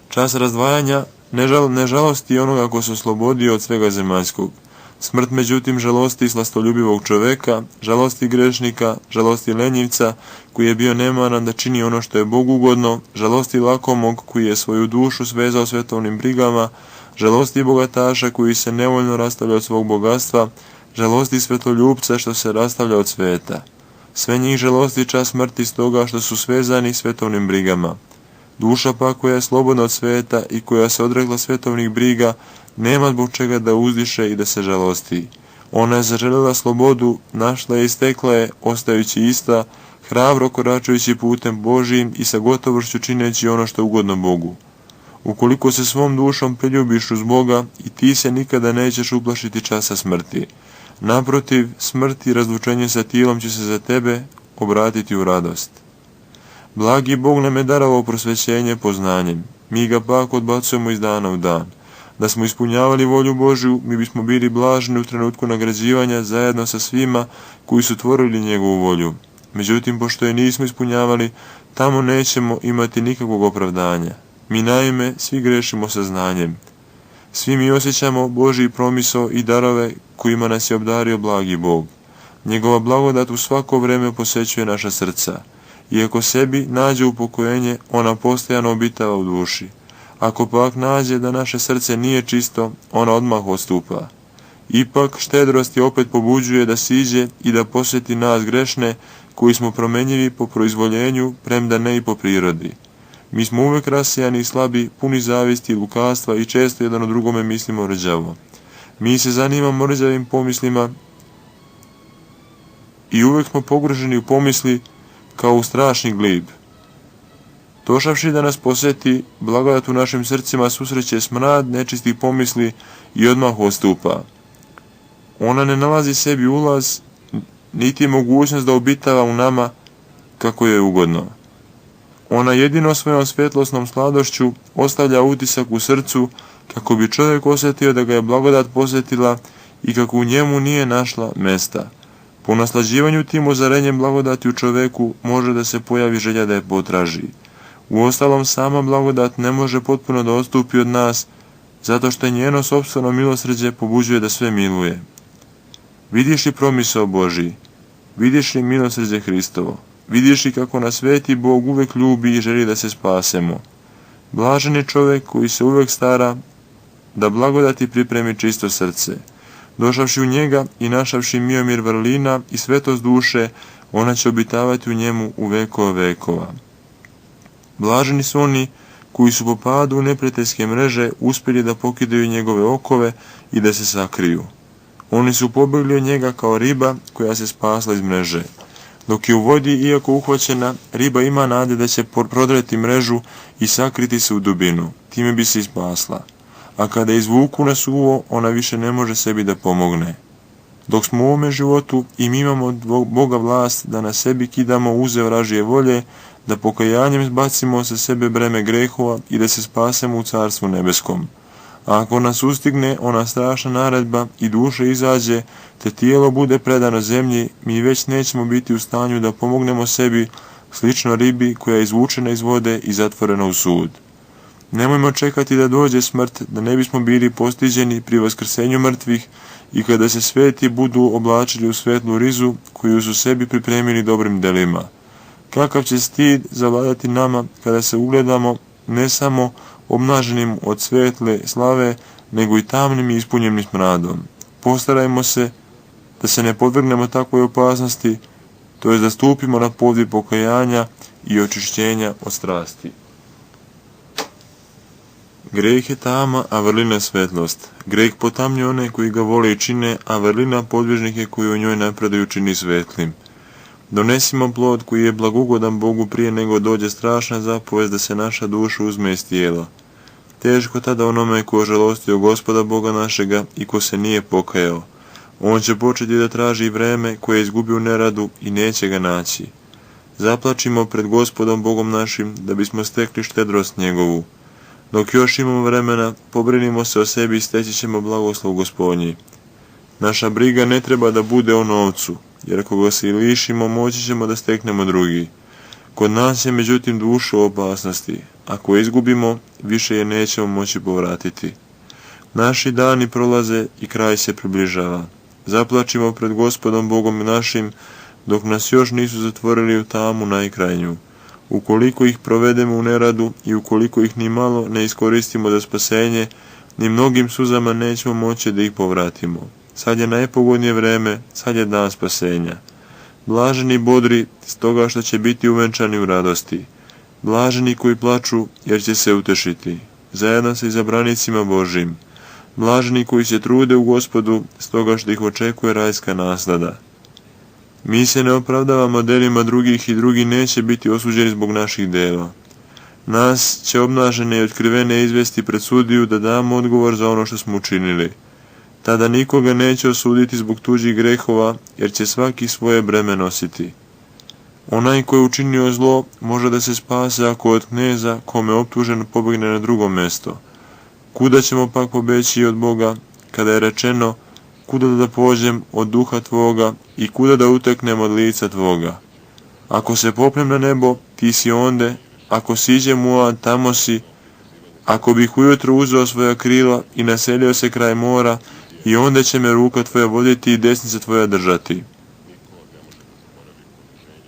Čas razdvajanja ne žalosti onoga ko se oslobodio od svega zemaljskog. Smrt, međutim, žalosti slastoljubivog čoveka, žalosti grešnika, žalosti lenjivca koji je bio nemaran da čini ono što je Bogu ugodno, žalosti lakomog koji je svoju dušu svezao svetovnim brigama, žalosti bogataša koji se nevoljno rastavlja od svog bogatstva, žalosti svetoljupca što se rastavlja od sveta. Sve njih žalosti čas smrti stoga što su svezani svetovnim brigama. Duša pa koja je slobodna od sveta i koja se odrekla svetovnih briga, nema zbog čega da uzdiše i da se žalosti. Ona je zaželjela slobodu, našla je i stekla je, ostajući ista, hrabro koračujući putem Božijim i sa gotovošću čineći ono što je ugodno Bogu. Ukoliko se svom dušom priljubiš uz Boga, i ti se nikada nećeš uplašiti časa smrti. Naprotiv, smrt i razlučenje sa tijelom će se za tebe obratiti u radost. Blagi Bog nam je darovao prosvećenje poznanjem. Mi ga pak odbacujemo iz dana u dan. Da smo ispunjavali volju Božju, mi bismo bili blaženi u trenutku nagrađivanja zajedno sa svima koji su tvorili njegovu volju. Međutim, pošto je nismo ispunjavali, tamo nećemo imati nikakvog opravdanja. Mi naime svi grešimo sa znanjem. Svi mi osjećamo Božji promisao i darove kojima nas je obdario blagi Bog. Njegova blagodat u svako vreme posećuje naša srca. Iako sebi nađe upokojenje, ona postojano obitava u duši. Ako pak nađe da naše srce nije čisto, ona odmah odstupa. Ipak štedrost je opet pobuđuje da siđe i da posjeti nas grešne, koji smo promenjivi po proizvoljenju, premda ne i po prirodi. Mi smo uvek rasijani i slabi, puni zavisti i lukavstva i često jedan o drugome mislimo rđavo. Mi se zanimamo rđavim pomislima i uvek smo pogruženi u pomisli kao u strašni glib. Došavši da nas posjeti, blagodat u našim srcima susreće smrad nečistih pomisli i odmah odstupa. Ona ne nalazi sebi ulaz, niti mogućnost da obitava u nama kako je ugodno. Ona jedino svojom svjetlosnom sladošću ostavlja utisak u srcu, kako bi čovjek osjetio da ga je blagodat posjetila i kako u njemu nije našla mesta. Po naslađivanju tim ozarenjem blagodati u čovjeku može da se pojavi želja da je potraži. Uostalom, sama blagodat ne može potpuno da odstupi od nas, zato što njeno sopstveno milosrđe pobuđuje da sve miluje. Vidiš li promisao Božji? Vidiš li milosrđe Hristovo? Vidiš li kako nas sveti Bog uvek ljubi i želi da se spasemo? Blažen je čovjek koji se uvek stara da blagodati pripremi čisto srce. Došavši u njega i našavši miomir vrlina i svetost duše, ona će obitavati u njemu u vekova vekova. Blaženi su oni koji su po padu u neprijateljske mreže uspjeli da pokidaju njegove okove i da se sakriju. Oni su pobjegli od njega kao riba koja se spasla iz mreže. Dok je u vodi, iako uhvaćena, riba ima nade da će prodreti mrežu i sakriti se u dubinu. Time bi se i spasla. A kada izvuku na suvo, ona više ne može sebi da pomogne. Dok smo u ovome životu i mi imamo od Boga vlast da na sebi kidamo uze vražije volje, da pokajanjem zbacimo sa sebe breme grehova i da se spasemo u Carstvu nebeskom. A ako nas ustigne ona strašna naredba i duša izađe, te tijelo bude predano zemlji, mi već nećemo biti u stanju da pomognemo sebi, slično ribi koja je izvučena iz vode i zatvorena u sud. Nemojmo čekati da dođe smrt, da ne bismo bili postiđeni pri vaskrsenju mrtvih i kada se sveti budu oblačili u svetlu rizu koju su sebi pripremili dobrim delima. Kakav će stid zavladati nama kada se ugledamo ne samo obnaženim od svetle slave, nego i tamnim i ispunjenim smradom. Postarajmo se da se ne podvrgnemo takvoj opasnosti, to je da stupimo na poziv pokajanja i očišćenja od strasti. Greh je tama, a vrlina je svetlost. Greh potamnje one koji ga vole i čine, a vrlina podvižnike koji u njoj napredaju čini svetlim. Donesimo plod koji je blagogodan Bogu prije nego dođe strašna zapovest da se naša duša uzme iz tijela. Teško tada onome ko žalostio Gospoda Boga našega i ko se nije pokajao. On će početi da traži vreme koje je izgubio u neradu i neće ga naći. Zaplačimo pred Gospodom Bogom našim da bismo stekli štedrost njegovu. Dok još imamo vremena, pobrinimo se o sebi i steći ćemo blagoslov Gospodnji. Naša briga ne treba da bude o novcu, jer ako ga se i lišimo, moći ćemo da steknemo drugi. Kod nas je međutim duša u opasnosti. Ako je izgubimo, više je nećemo moći povratiti. Naši dani prolaze i kraj se približava. Zaplačimo pred Gospodom Bogom našim, dok nas još nisu zatvorili u tamu najkrajnju. Ukoliko ih provedemo u neradu i ukoliko ih ni malo ne iskoristimo za spasenje, ni mnogim suzama nećemo moći da ih povratimo. Sad je najpogodnije vreme, sad je dan spasenja. Blaženi bodri, stoga što će biti uvenčani u radosti. Blaženi koji plaču, jer će se utešiti, zajedno sa izabranicima Božjim. Blaženi koji se trude u Gospodu, stoga što ih očekuje rajska naslada. Mi se ne opravdavamo delima drugih i drugi neće biti osuđeni zbog naših dela. Nas će obnažene i otkrivene izvesti pred sudiju da damo odgovor za ono što smo učinili. Tada nikoga neće osuditi zbog tuđih grehova, jer će svaki svoje breme nositi. Onaj ko je učinio zlo može da se spase ako od kneza kome je optužen pobjegne na drugo mesto. Kuda ćemo pak pobeći od Boga, kada je rečeno: kuda da pođem od duha tvoga i kuda da uteknem od lica tvoga? Ako se popnem na nebo, ti si onde, ako siđem u Ad, tamo si, ako bih ujutro uzeo svoja krila i naselio se kraj mora, i onda će me ruka tvoja voditi i desnica tvoja držati.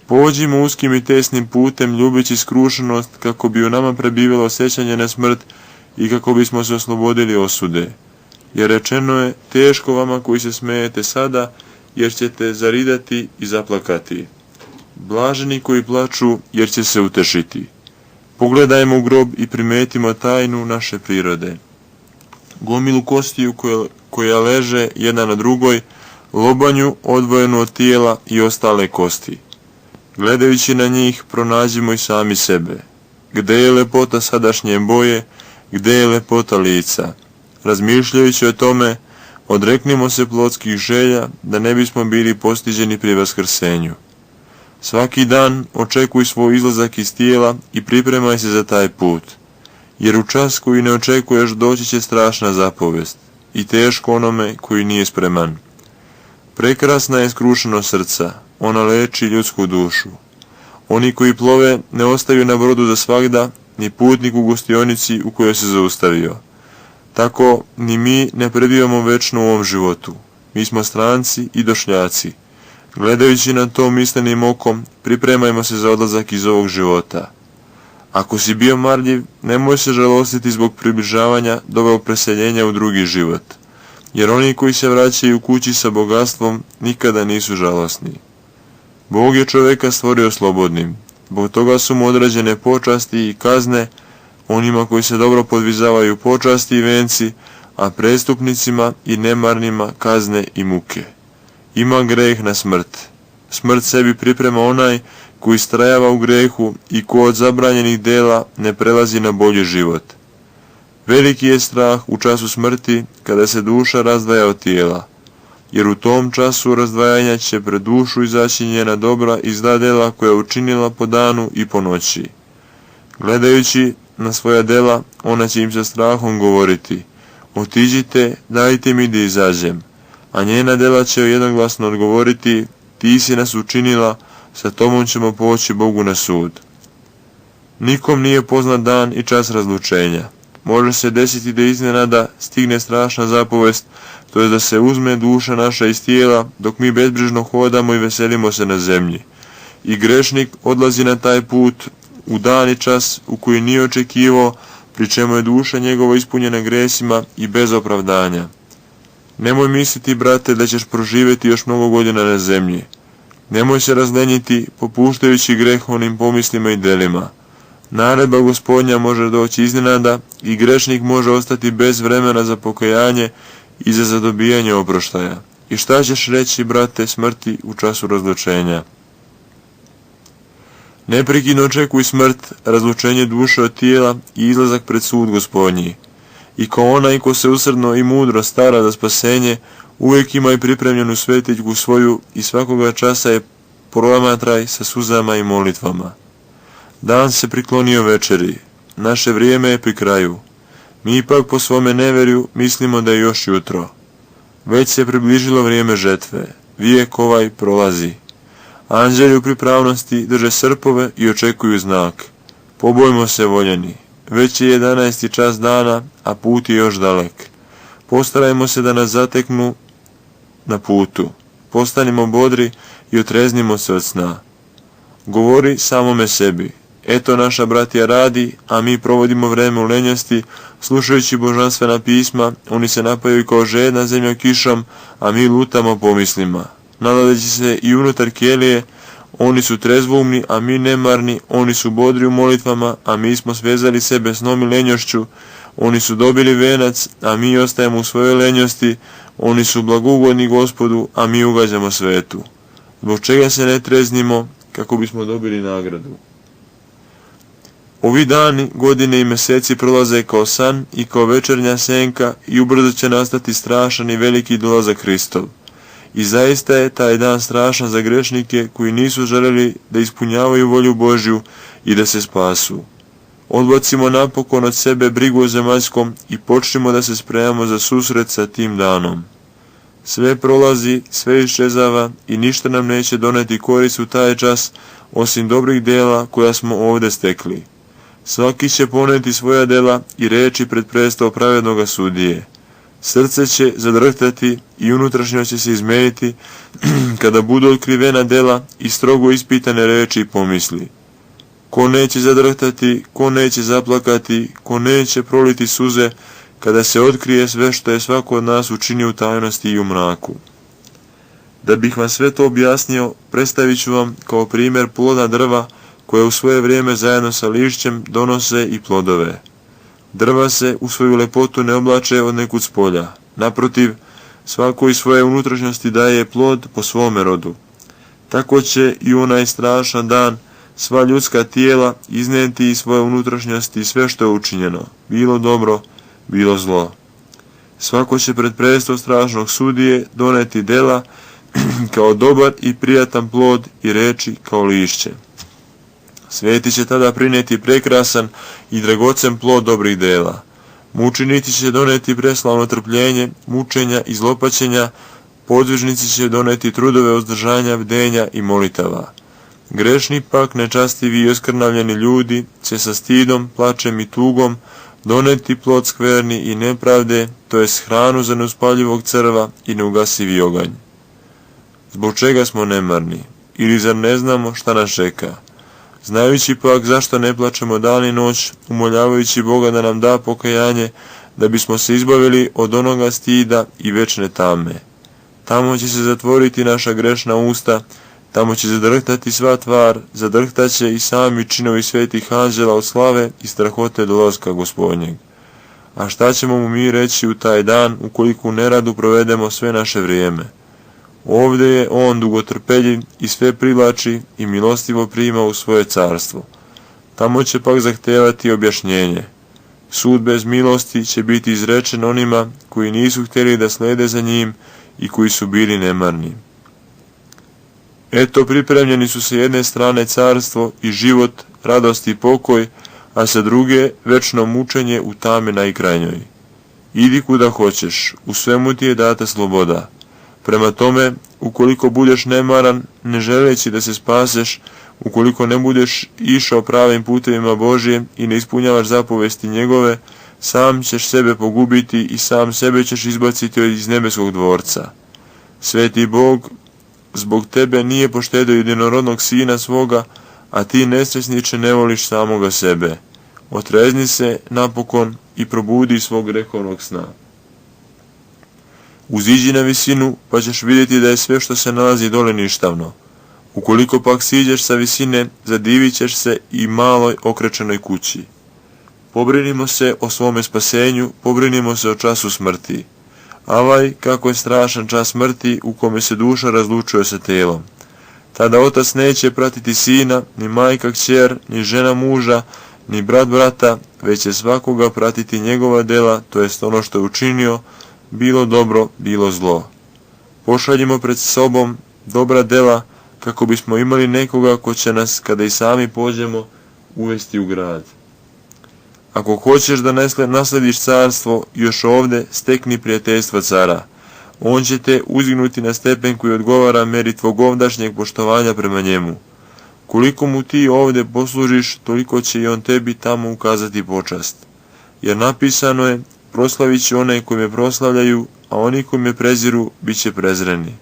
Pođimo uskim i tesnim putem, ljubeći skrušenost, kako bi u nama prebivalo osjećanje na smrt i kako bismo se oslobodili osude. Jer rečeno je: teško vama koji se smejete sada, jer ćete zaridati i zaplakati. Blaženi koji plaču, jer će se utešiti. Pogledajmo u grob i primetimo tajnu naše prirode. Gomilu kostiju koja leže jedna na drugoj, lobanju odvojenu od tijela i ostale kosti. Gledajući na njih, pronađimo i sami sebe. Gde je lepota sadašnje boje, gde je lepota lica? Razmišljajući o tome, odreknimo se plotskih želja, da ne bismo bili postiđeni pri vaskrsenju. Svaki dan očekuj svoj izlazak iz tijela i pripremaj se za taj put. jer u čas koji ne očekuješ doći će strašna zapovest i teško onome koji nije spreman. Prekrasna je skrušenost srca, ona leči ljudsku dušu. Oni koji plove ne ostaju na brodu za svagda, ni putnik u gostionici u kojoj se zaustavio. Tako ni mi ne prebivamo večno u ovom životu. Mi smo stranci i došljaci. Gledajući na to mislenim okom, pripremajmo se za odlazak iz ovog života. Ako si bio marljiv, nemoj se žalostiti zbog približavanja do ovog preseljenja u drugi život, jer oni koji se vraćaju kući sa bogatstvom nikada nisu žalosni. Bog je čovjeka stvorio slobodnim, zbog toga su mu određene počasti i kazne, onima koji se dobro podvizavaju počasti i venci, a prestupnicima i nemarnima kazne i muke. Ima greh na smrt. Smrt sebi priprema onaj koji istrajava u grehu i ko od zabranjenih dela ne prelazi na bolji život. Veliki je strah u času smrti kada se duša razdvaja od tijela, jer u tom času razdvajanja će pred dušu izaći njena dobra i zla dela koja je učinila po danu i po noći. Gledajući na svoja dela, ona će im sa strahom govoriti: otiđite, dajte mi da izađem. A njena dela će jednoglasno odgovoriti: ti si nas učinila, sa tobom ćemo poći Bogu na sud. Nikom nije poznat dan i čas razlučenja. Može se desiti da iznenada stigne strašna zapovest, to je da se uzme duša naša iz tijela, dok mi bezbrižno hodamo i veselimo se na zemlji. I grešnik odlazi na taj put u dan i čas u koji nije očekivao, pri čemu je duša njegova ispunjena gresima i bez opravdanja. Nemoj misliti, brate, da ćeš proživjeti još mnogo godina na zemlji. Nemoj se razlenjiti, popuštajući grehovnim pomislima i delima. Naredba Gospodnja može doći iznenada i grešnik može ostati bez vremena za pokajanje i za zadobijanje oproštaja. I šta ćeš reći, brate, smrti u času razlučenja? Neprekidno očekuj smrt, razlučenje duše od tijela i izlazak pred sud Gospodnji. I ko onaj ko se usrdno i mudro stara za spasenje, uvijek ima i pripremljenu svetiljku svoju i svakoga časa je promatraj sa suzama i molitvama. Dan se priklonio večeri, naše vrijeme je pri kraju. Mi ipak po svome neverju mislimo da je još jutro. Već se približilo vrijeme žetve, vijek ovaj prolazi. Anđeli u pripravnosti drže srpove i očekuju znak. Pobojmo se, voljeni, već je 11. čas dana, a put je još dalek. Postarajmo se da nas zateknu na putu. Postanimo bodri i otreznimo se od sna. Govori samome sebi: eto, naša bratija radi, a mi provodimo vreme u lenjosti, slušajući božanstvena pisma. Oni se napajaju kao žedna zemlja kišom, a mi lutamo pomislima. Nalazeći se i unutar kelije, oni su trezvoumni, a mi nemarni. Oni su bodri u molitvama, a mi smo svezali sebe snom i lenjošću. Oni su dobili venac, a mi ostajemo u svojoj lenjosti. Oni su blagougodni Gospodu, a mi ugađamo svetu. Zbog čega se ne treznimo, kako bismo dobili nagradu? Ovi dani, godine i mjeseci prolaze kao san i kao večernja senka i ubrzo će nastati strašan i veliki dolazak Hristov. I zaista je taj dan strašan za grešnike koji nisu željeli da ispunjavaju volju Božju i da se spasu. Odbacimo napokon od sebe brigu o zemaljskom i počnimo da se spremamo za susret sa tim danom. Sve prolazi, sve iščezava i ništa nam neće doneti korist u taj čas, osim dobrih dela koja smo ovdje stekli. Svaki će poneti svoja dela i reći pred prestol pravednoga sudije. Srce će zadrhtati i unutrašnjost će se izmeniti kada budu otkrivena dela i strogo ispitane reči i pomisli. Ko neće zadrhtati, ko neće zaplakati, ko neće proliti suze, kada se otkrije sve što je svako od nas učinio u tajnosti i u mraku. Da bih vam sve to objasnio, predstavit ću vam kao primjer plodna drva koja u svoje vrijeme zajedno sa lišćem donose i plodove. Drva se u svoju lepotu ne oblače od nekud spolja. Naprotiv, svako iz svoje unutrašnjosti daje plod po svome rodu. Tako će i onaj strašan dan sva ljudska tijela iznijeti iz svoje unutrašnjosti sve što je učinjeno, bilo dobro, bilo zlo. Svako će pred prestol strašnog sudije doneti dela kao dobar i prijatan plod i reči kao lišće. Sveti će tada prinijeti prekrasan i dragocen plod dobrih dela. Mučenici će doneti preslavno trpljenje, mučenja i zlopaćenja, podvižnici će doneti trudove uzdržanja, bdenja i molitava. Grešni pak, nečastivi i oskrnavljeni ljudi će sa stidom, plačem i tugom doneti plod skverni i nepravde, to jest hranu za neuspaljivog crva i neugasivi oganj. Zbog čega smo nemarni? Ili zar ne znamo šta nas čeka? Znajući pak zašto ne plačemo dan i noć, umoljavajući Boga da nam da pokajanje, da bismo se izbavili od onoga stida i večne tame. Tamo će se zatvoriti naša grešna usta, tamo će zadrhtati sva tvar, zadrhtaće i sami činovi svetih anđela od slave i strahote dolaska Gospodnjeg. A šta ćemo mu mi reći u taj dan, ukoliko u neradu provedemo sve naše vrijeme? Ovdje je on dugotrpeljiv i sve privlači i milostivo prima u svoje carstvo. Tamo će pak zahtevati objašnjenje. Sud bez milosti će biti izrečen onima koji nisu htjeli da slede za njim i koji su bili nemarni. Eto, pripremljeni su sa jedne strane carstvo i život, radost i pokoj, a sa druge večno mučenje u tame najkrajnjoj. Idi kuda hoćeš, u svemu ti je data sloboda. Prema tome, ukoliko budeš nemaran, ne želeći da se spaseš, ukoliko ne budeš išao pravim putevima Božjem i ne ispunjavaš zapovesti njegove, sam ćeš sebe pogubiti i sam sebe ćeš izbaciti iz nebeskog dvorca. Sveti Bog zbog tebe nije poštedio jedinorodnog sina svoga, a ti nesresniče ne voliš samoga sebe. Otrezni se napokon i probudi svog grehovnog sna. Uziđi na visinu, pa ćeš vidjeti da je sve što se nalazi dole ništavno. Ukoliko pak siđeš sa visine, zadivit ćeš se i maloj okrečenoj kući. Pobrinimo se o svome spasenju, pobrinimo se o času smrti. Avaj, kako je strašan čas smrti u kome se duša razlučuje sa telom. Tada otac neće pratiti sina, ni majka kćer, ni žena muža, ni brat brata, već će svakoga pratiti njegova dela, to jest ono što je učinio, bilo dobro, bilo zlo. Pošaljimo pred sobom dobra dela, kako bismo imali nekoga ko će nas, kada i sami pođemo, uvesti u grad. Ako hoćeš da naslediš carstvo, još ovde stekni prijateljstva cara. On će te uzdignuti na stepen koji odgovara meri tvog ovdašnjeg poštovanja prema njemu. Koliko mu ti ovde poslužiš, toliko će i on tebi tamo ukazati počast. Jer napisano je, proslavit će one koji me proslavljaju, a oni koji me preziru, bit će prezreni.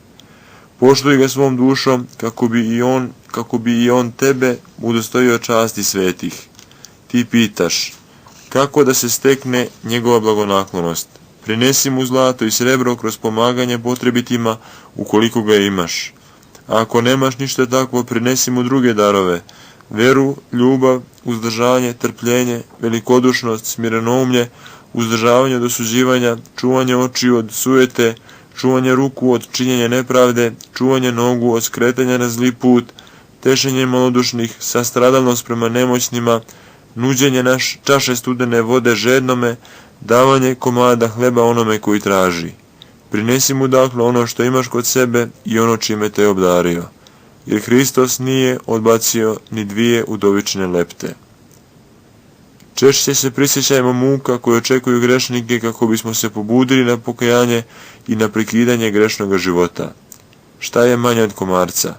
Poštuj ga svom dušom, kako bi i on tebe udostojio časti svetih. Ti pitaš, kako da se stekne njegova blagonaklonost? Prinesi mu zlato i srebro kroz pomaganje potrebitima, ukoliko ga imaš. A ako nemaš ništa takvo, prinesi mu druge darove, veru, ljubav, uzdržanje, trpljenje, velikodušnost, smirenoumlje, uzdržavanje od osuđivanja, čuvanje očiju od sujete, čuvanje ruku od činjenja nepravde, čuvanje nogu od skretanja na zli put, tešenje malodušnih, sastradalnost prema nemoćnima, nuđenje čaše studene vode žednome, davanje komada hleba onome koji traži. Prinesi mu dakle ono što imaš kod sebe i ono čime te je obdario, jer Hristos nije odbacio ni dvije udovične lepte. Češće se prisjećajmo muka koje očekuju grešnike kako bismo se pobudili na pokajanje i na prekidanje grešnog života. Šta je manje od komarca?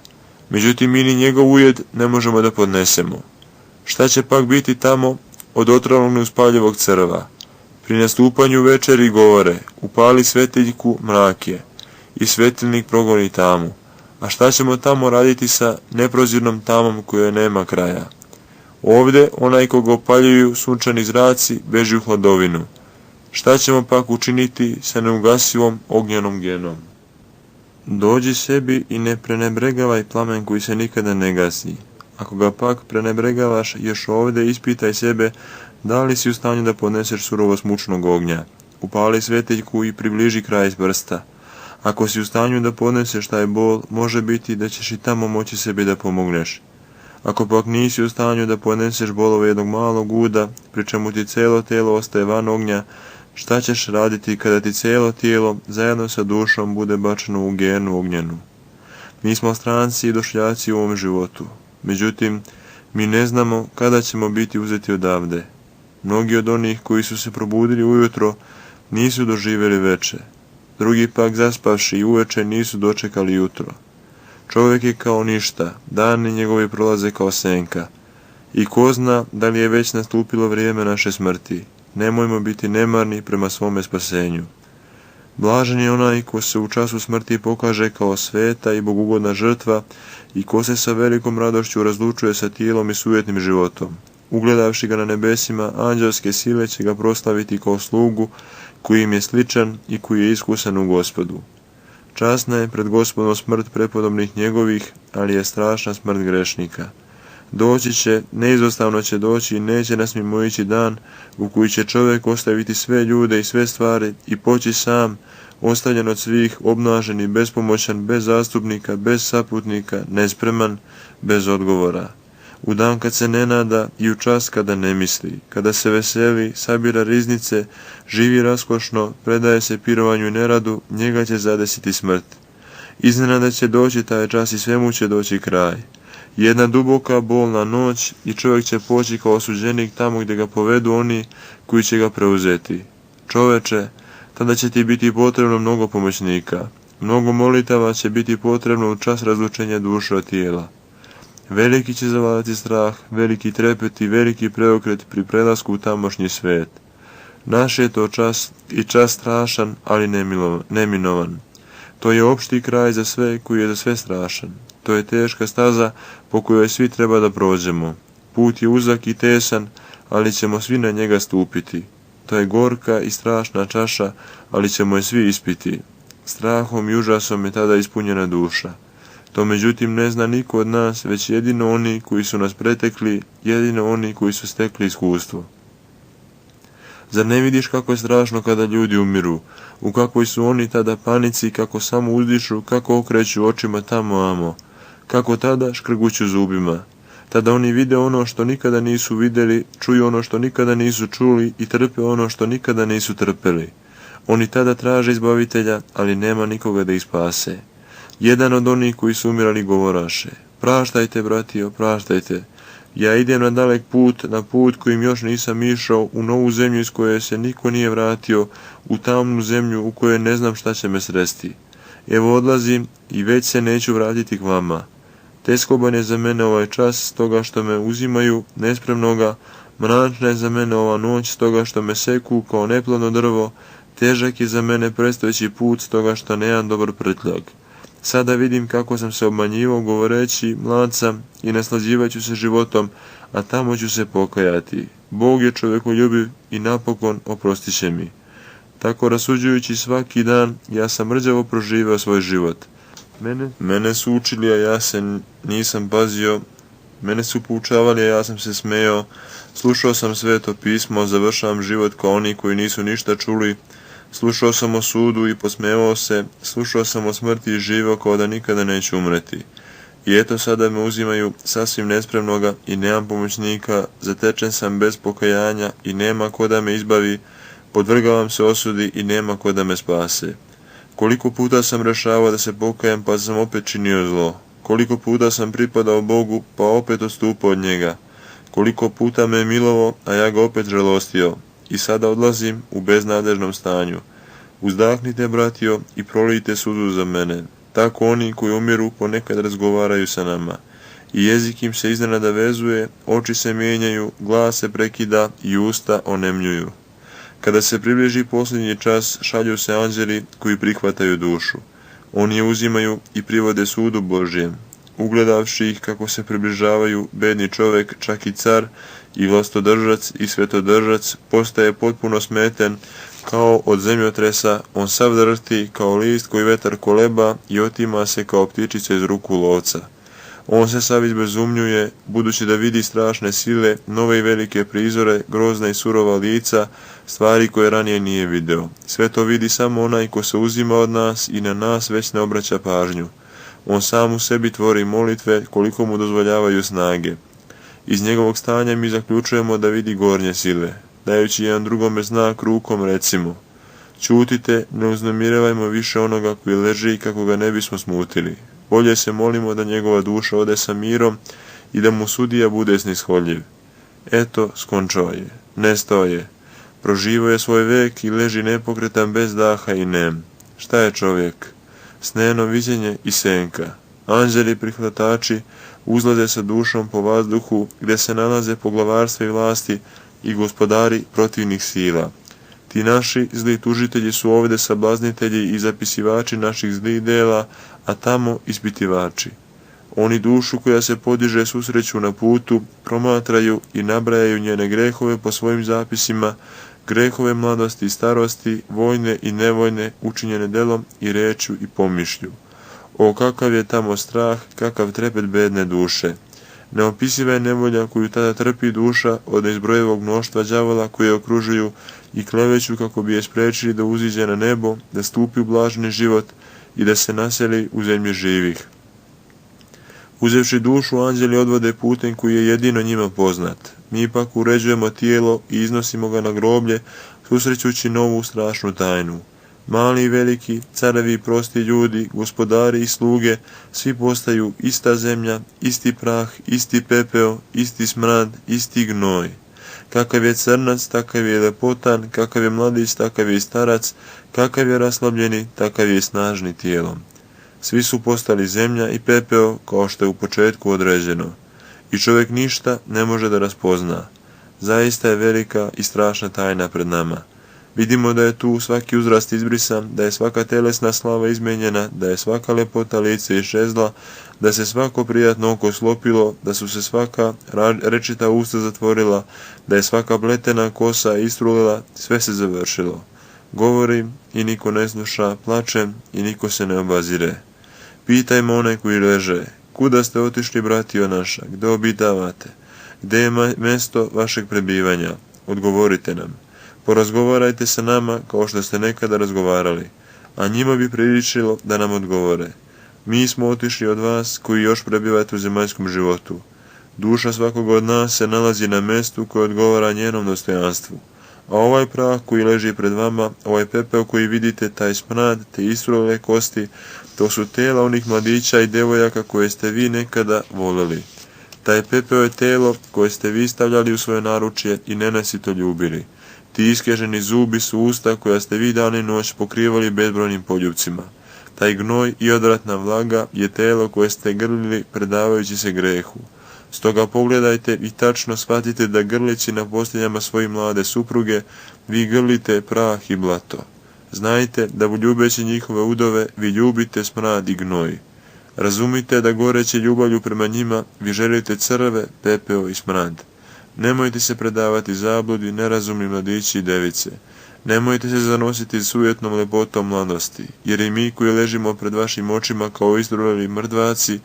Međutim, mi ni njegov ujed ne možemo da podnesemo. Šta će pak biti tamo od otrovnog neuspaljivog crva? Pri nastupanju večeri govore, upali svetiljku, mrak je, i svetilnik progoni tamu. A šta ćemo tamo raditi sa neprozirnom tamom koja nema kraja? Ovde onaj koga opaljuju sunčani zraci beži u hladovinu. Šta ćemo pak učiniti sa neugasivom ognjenom genom? Dođi sebi i ne prenebregavaj plamen koji se nikada ne gasi. Ako ga pak prenebregavaš još ovde, ispitaj sebe da li si u stanju da podneseš surovost mučnog ognja. Upali svetiljku i približi kraj s prsta. Ako si u stanju da podneseš taj bol, može biti da ćeš i tamo moći sebi da pomogneš. Ako pak nisi u stanju da podneseš bolove jednog malog uda, pri čemu ti celo tijelo ostaje van ognja, šta ćeš raditi kada ti celo tijelo zajedno sa dušom bude bačeno u genu ognjenu? Mi smo stranci i došljaci u ovom životu. Međutim, Mi ne znamo kada ćemo biti uzeti odavde. Mnogi od onih koji su se probudili ujutro nisu doživjeli veče. Drugi pak zaspavši i uveče nisu dočekali jutro. Čovjek je kao ništa, dani njegovi prolaze kao senka. I ko zna da li je već nastupilo vrijeme naše smrti. Nemojmo biti nemarni prema svome spasenju. Blažen je onaj ko se u času smrti pokaže kao sveta i bogugodna žrtva i ko se sa velikom radošću razlučuje sa tijelom i sujetnim životom. Ugledavši ga na nebesima, anđelske sile će ga proslaviti kao slugu koji im je sličan i koji je iskusan u Gospodu. Časna je pred Gospodom smrt prepodobnih njegovih, ali je strašna smrt grešnika. Doći će, neizostavno će doći i neće nas mimoići dan u koji će čovjek ostaviti sve ljude i sve stvari i poći sam, ostavljen od svih, obnažen i bespomoćan, bez zastupnika, bez saputnika, nespreman, bez odgovora. U dan kad se ne nada i u čas kada ne misli, kada se veseli, sabira riznice, živi raskošno, predaje se pirovanju i neradu, njega će zadesiti smrt. Iznenada će doći taj čas i svemu će doći kraj. Jedna duboka bolna noć i čovjek će poći kao osuđenik tamo gdje ga povedu oni koji će ga preuzeti. Čoveče, tada će ti biti potrebno mnogo pomoćnika. Mnogo molitava će biti potrebno u čas razlučenja duše od tijela. Veliki će zavladati strah, veliki trepet i veliki preokret pri prelasku u tamošnji svijet. Naš je to čas i čas strašan, ali neminovan. To je opšti kraj za sve koji je za sve strašan. To je teška staza po kojoj svi treba da prođemo. Put je uzak i tesan, ali ćemo svi na njega stupiti. To je gorka i strašna čaša, ali ćemo je svi ispiti. Strahom i užasom je tada ispunjena duša. To međutim ne zna niko od nas, već jedino oni koji su nas pretekli, jedino oni koji su stekli iskustvo. Zar ne vidiš kako je strašno kada ljudi umiru, u kakvoj su oni tada panici, kako samo uzdišu, kako okreću očima tamo amo, kako tada škrguću zubima. Tada oni vide ono što nikada nisu vidjeli, čuju ono što nikada nisu čuli i trpe ono što nikada nisu trpeli. Oni tada traže izbavitelja, ali nema nikoga da ih spase. Jedan od onih koji su umirali govoraše: praštajte, bratio, praštajte. Ja idem na dalek put, na put kojim još nisam išao, u novu zemlju iz koje se niko nije vratio, u tamnu zemlju u kojoj ne znam šta će me sresti. Evo odlazim i već se neću vratiti k vama. Teskoban je za mene ovaj čas, stoga što me uzimaju nespremnoga, mračna je za mene ova noć, stoga što me seku kao neplodno drvo, težak je za mene predstojeći put, stoga što nemam dobar prtljag. Sada vidim kako sam se obmanjivao govoreći mlad sam i naslađivat ću se životom, a tamo ću se pokajati. Bog je čovjekoljubiv i napokon oprostit će mi. Tako rasuđujući svaki dan, ja sam rđavo proživeo svoj život. Mene su učili, a ja se nisam pazio. Mene su poučavali, a ja sam se smejao. Slušao sam Sveto pismo, završavam život kao oni koji nisu ništa čuli. Slušao sam o sudu i posmevao se, slušao sam o smrti i živio kao da nikada neću umreti. I eto sada me uzimaju sasvim nespremnoga i nemam pomoćnika, zatečen sam bez pokajanja i nema ko da me izbavi, podvrgavam se osudi i nema ko da me spase. Koliko puta sam rešavao da se pokajem, pa sam opet činio zlo. Koliko puta sam pripadao Bogu, pa opet odstupao od njega. Koliko puta me je milovao, a ja ga opet žalostio. I sada odlazim u beznadežnom stanju. Uzdahnite, bratio, i prolijte suzu za mene. Tako oni koji umiru ponekad razgovaraju sa nama. I jezik im se iznenada vezuje, oči se mijenjaju, glas se prekida i usta onemljuju. Kada se približi posljednji čas, šalju se anđeli koji prihvataju dušu. Oni je uzimaju i privode sudu Božjem. Ugledavši ih kako se približavaju, bedni čovjek, čak i car, i vlastodržac i svetodržac, postaje potpuno smeten kao od zemljotresa, on sav drhti kao list koji vetar koleba i otima se kao ptičica iz ruku lovca. On se sav izbezumljuje, budući da vidi strašne sile, nove i velike prizore, grozna i surova lica, stvari koje ranije nije video. Sve to vidi samo onaj ko se uzima od nas i na nas već ne obraća pažnju. On sam u sebi tvori molitve koliko mu dozvoljavaju snage. Iz njegovog stanja mi zaključujemo da vidi gornje sile. Dajući jedan drugome znak rukom recimo: ćutite, ne uznemiravajmo više onoga koji leži kako ga ne bismo smutili. Bolje se molimo da njegova duša ode sa mirom i da mu sudija bude snishodljiv. Eto, skončao je, nestao je, proživao je svoj vek i leži nepokretan bez daha i nem. Šta je čovjek? Sneno viđenje i senka. Anđeli prihvatači uzlaze sa dušom po vazduhu gdje se nalaze poglavarstva i vlasti i gospodari protivnih sila. Ti naši zli tužitelji su ovdje sablaznitelji i zapisivači naših zlih dela, a tamo ispitivači. Oni dušu koja se podiže susreću na putu, promatraju i nabrajaju njene grehove po svojim zapisima, grehove mladosti i starosti, vojne i nevojne, učinjene delom i rečju i pomišlju. O, kakav je tamo strah, kakav trepet bedne duše! Neopisiva je nevolja koju tada trpi duša od neizbrojevog mnoštva đavola koje okružuju i kleveću kako bi je spriječili da uziđe na nebo, da stupi u blaženi život i da se naseli u zemlji živih. Uzevši dušu, anđeli odvode putem koji je jedino njima poznat. Mi pak uređujemo tijelo i iznosimo ga na groblje, susrećući novu strašnu tajnu. Mali i veliki, carevi i prosti ljudi, gospodari i sluge, svi postaju ista zemlja, isti prah, isti pepeo, isti smrad, isti gnoj. Kakav je crnac, takav je lepotan, kakav je mladić, takav je i starac, kakav je raslabljeni, takav je i snažni tijelom. Svi su postali zemlja i pepeo kao što je u početku određeno. I čovjek ništa ne može da raspozna. Zaista je velika i strašna tajna pred nama. Vidimo da je tu svaki uzrast izbrisan, da je svaka telesna slava izmijenjena, da je svaka lepota lice iščezla, da se svako prijatno oko slopilo, da su se svaka rečita usta zatvorila, da je svaka pletena kosa istrulila, sve se završilo. Govorim i niko ne sluša, plačem i niko se ne obazire. Pitajmo one koji leže, kuda ste otišli, bratio naša, gde obitavate, gde je mjesto vašeg prebivanja, odgovorite nam. Porazgovarajte sa nama kao što ste nekada razgovarali, a njima bi priličilo da nam odgovore. Mi smo otišli od vas koji još prebivate u zemaljskom životu. Duša svakog od nas se nalazi na mjestu koje odgovara njenom dostojanstvu. A ovaj prah koji leži pred vama, ovaj pepeo koji vidite, taj smrad, te istrulele kosti, to su tela onih mladića i devojaka koje ste vi nekada voleli. Taj pepeo je telo koje ste vi stavljali u svoje naručje i nenasito ljubili. Ti iskeženi zubi su usta koja ste vi dan i noć pokrivali bezbrojnim poljupcima. Taj gnoj i odvratna vlaga je telo koje ste grlili predavajući se grehu. Stoga pogledajte i tačno shvatite da grlići na posteljama svoje mlade supruge, vi grlite prah i blato. Znajte da ljubeći njihove udove, vi ljubite smrad i gnoj. Razumite da goreći ljubavlju prema njima, vi želite crve, pepeo i smrad. Nemojte se predavati zabludi, nerazumni mladići i device. Nemojte se zanositi sujetnom lepotom mladosti, jer i mi koji ležimo pred vašim očima kao istruleli mrtvaci,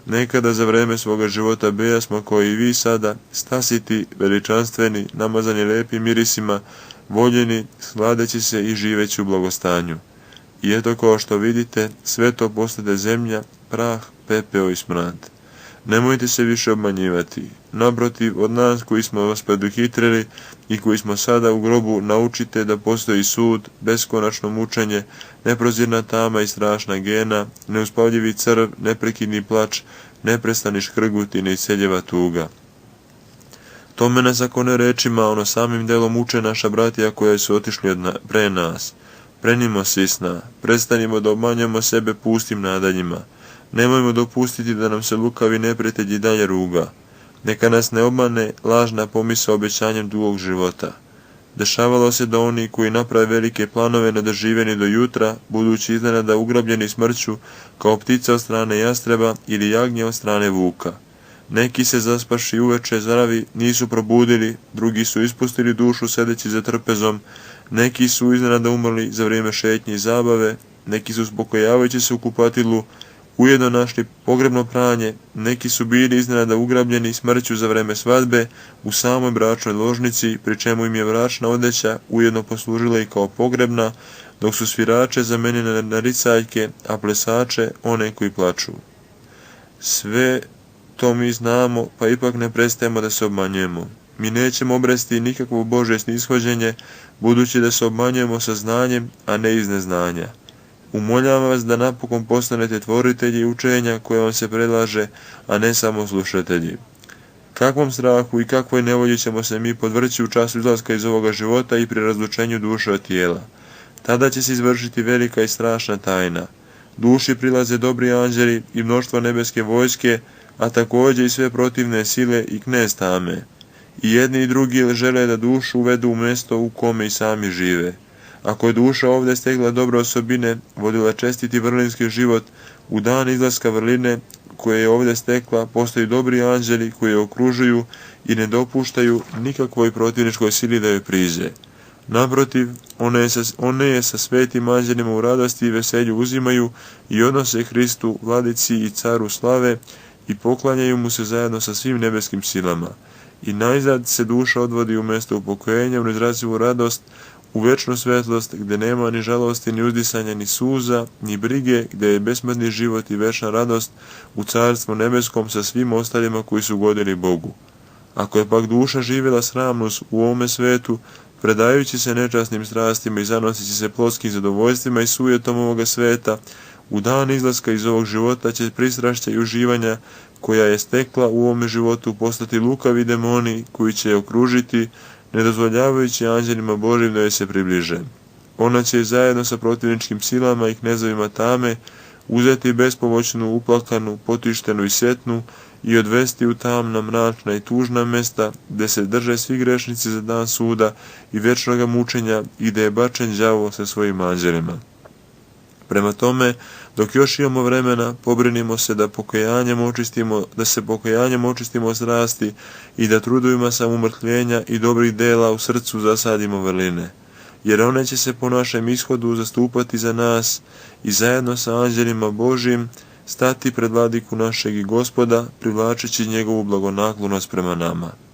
nekada za vreme svoga života bejasmo kao i vi sada, stasiti, veličanstveni, namazani lepim mirisima, voljeni, sladeći se i živeći u blagostanju. I eto kao što vidite, sve to postade zemlja, prah, pepeo i smrad. Nemojte se više obmanjivati. Naprotiv, od nas koji smo vas preduhitrili i koji smo sada u grobu, naučite da postoji sud, beskonačno mučenje, neprozirna tama i strašna gena, neuspavljivi crv, neprekidni plač, neprestani škrgut i neisceljeva tuga. Tome nas ako ne rečima, ono samim delom uče naša bratija koja su otišli pre nas. Prenimo sisna, prestanimo da obmanjamo sebe pustim nadaljima. Nemojmo dopustiti da nam se lukavi neprijatelji dalje ruga. Neka nas ne obmane lažna pomisao obećanjem dugog života. Dešavalo se da oni koji naprave velike planove nedoživeni do jutra, budući iznenada ugrabljeni smrću, kao ptica od strane jastreba ili jagnje od strane vuka. Neki se zaspaši uveče zaravi, nisu probudili, drugi su ispustili dušu sedeći za trpezom, neki su iznenada umrli za vrijeme šetnje i zabave, neki su uspokojavajući se u kupatilu ujedno našli pogrebno pranje, neki su bili iznenada ugrabljeni smrću za vreme svadbe u samoj bračnoj ložnici, pri čemu im je bračna odeća ujedno poslužila i kao pogrebna, dok su svirače zamenili na ricaljke, a plesače one koji plaču. Sve to mi znamo, pa ipak ne prestajemo da se obmanjujemo. Mi nećemo obresti nikakvo Božje snishođenje, budući da se obmanjujemo sa znanjem, a ne iz neznanja. Umoljavam vas da napokon postanete tvoritelji učenja koje vam se predlaže, a ne samo slušatelji. Kakvom strahu i kakvoj nevolji ćemo se mi podvrći u času izlaska iz ovoga života i pri razlučenju duše od tijela. Tada će se izvršiti velika i strašna tajna. Duši prilaze dobri anđeli i mnoštvo nebeske vojske, a također i sve protivne sile i knez tame. I jedni i drugi žele da dušu uvedu u mjesto u kome i sami žive. Ako je duša ovdje stekla dobre osobine, vodila čestiti vrlinski život, u dan izlaska vrline koje je ovdje stekla, postoji dobri anđeli koji je okružuju i ne dopuštaju nikakvoj protivničkoj sili da joj priđe. Naprotiv, one je sa svetim anđelima u radosti i veselju uzimaju i odnose Hristu, vladici i caru slave i poklanjaju mu se zajedno sa svim nebeskim silama. I najzad se duša odvodi u mjesto upokojenja, u neizrazivu radost, u večnu svetlost, gdje nema ni žalosti, ni uzdisanja, ni suza, ni brige, gdje je besmrtni život i večna radost u carstvu nebeskom sa svim ostalima koji su godili Bogu. Ako je pak duša živjela sramno u ovome svetu, predajući se nečasnim strastima i zanosići se plotskim zadovoljstvima i sujetom ovoga sveta, u dan izlaska iz ovog života će pristrašća i uživanja koja je stekla u ovome životu postati lukavi demoni koji će je okružiti, ne dozvoljavajući anđelima Božjim da joj se približe. Ona će zajedno sa protivničkim silama i knezovima tame uzeti bespomoćnu, uplakanu, potištenu i setnu i odvesti u tamna, mračna i tužna mjesta, gdje se drže svi grešnici za dan suda i vječnoga mučenja i gdje je bačen đavo sa svojim anđelima. Prema tome, dok još imamo vremena, pobrinimo se da se pokajanjem očistimo od strasti i da trudovima samoumrtljenja i dobrih dela u srcu zasadimo vrline. Jer one će se po našem ishodu zastupati za nas i zajedno sa anđelima Božjim stati pred vladiku našeg i Gospoda, privlačeći njegovu blagonaklonost prema nama.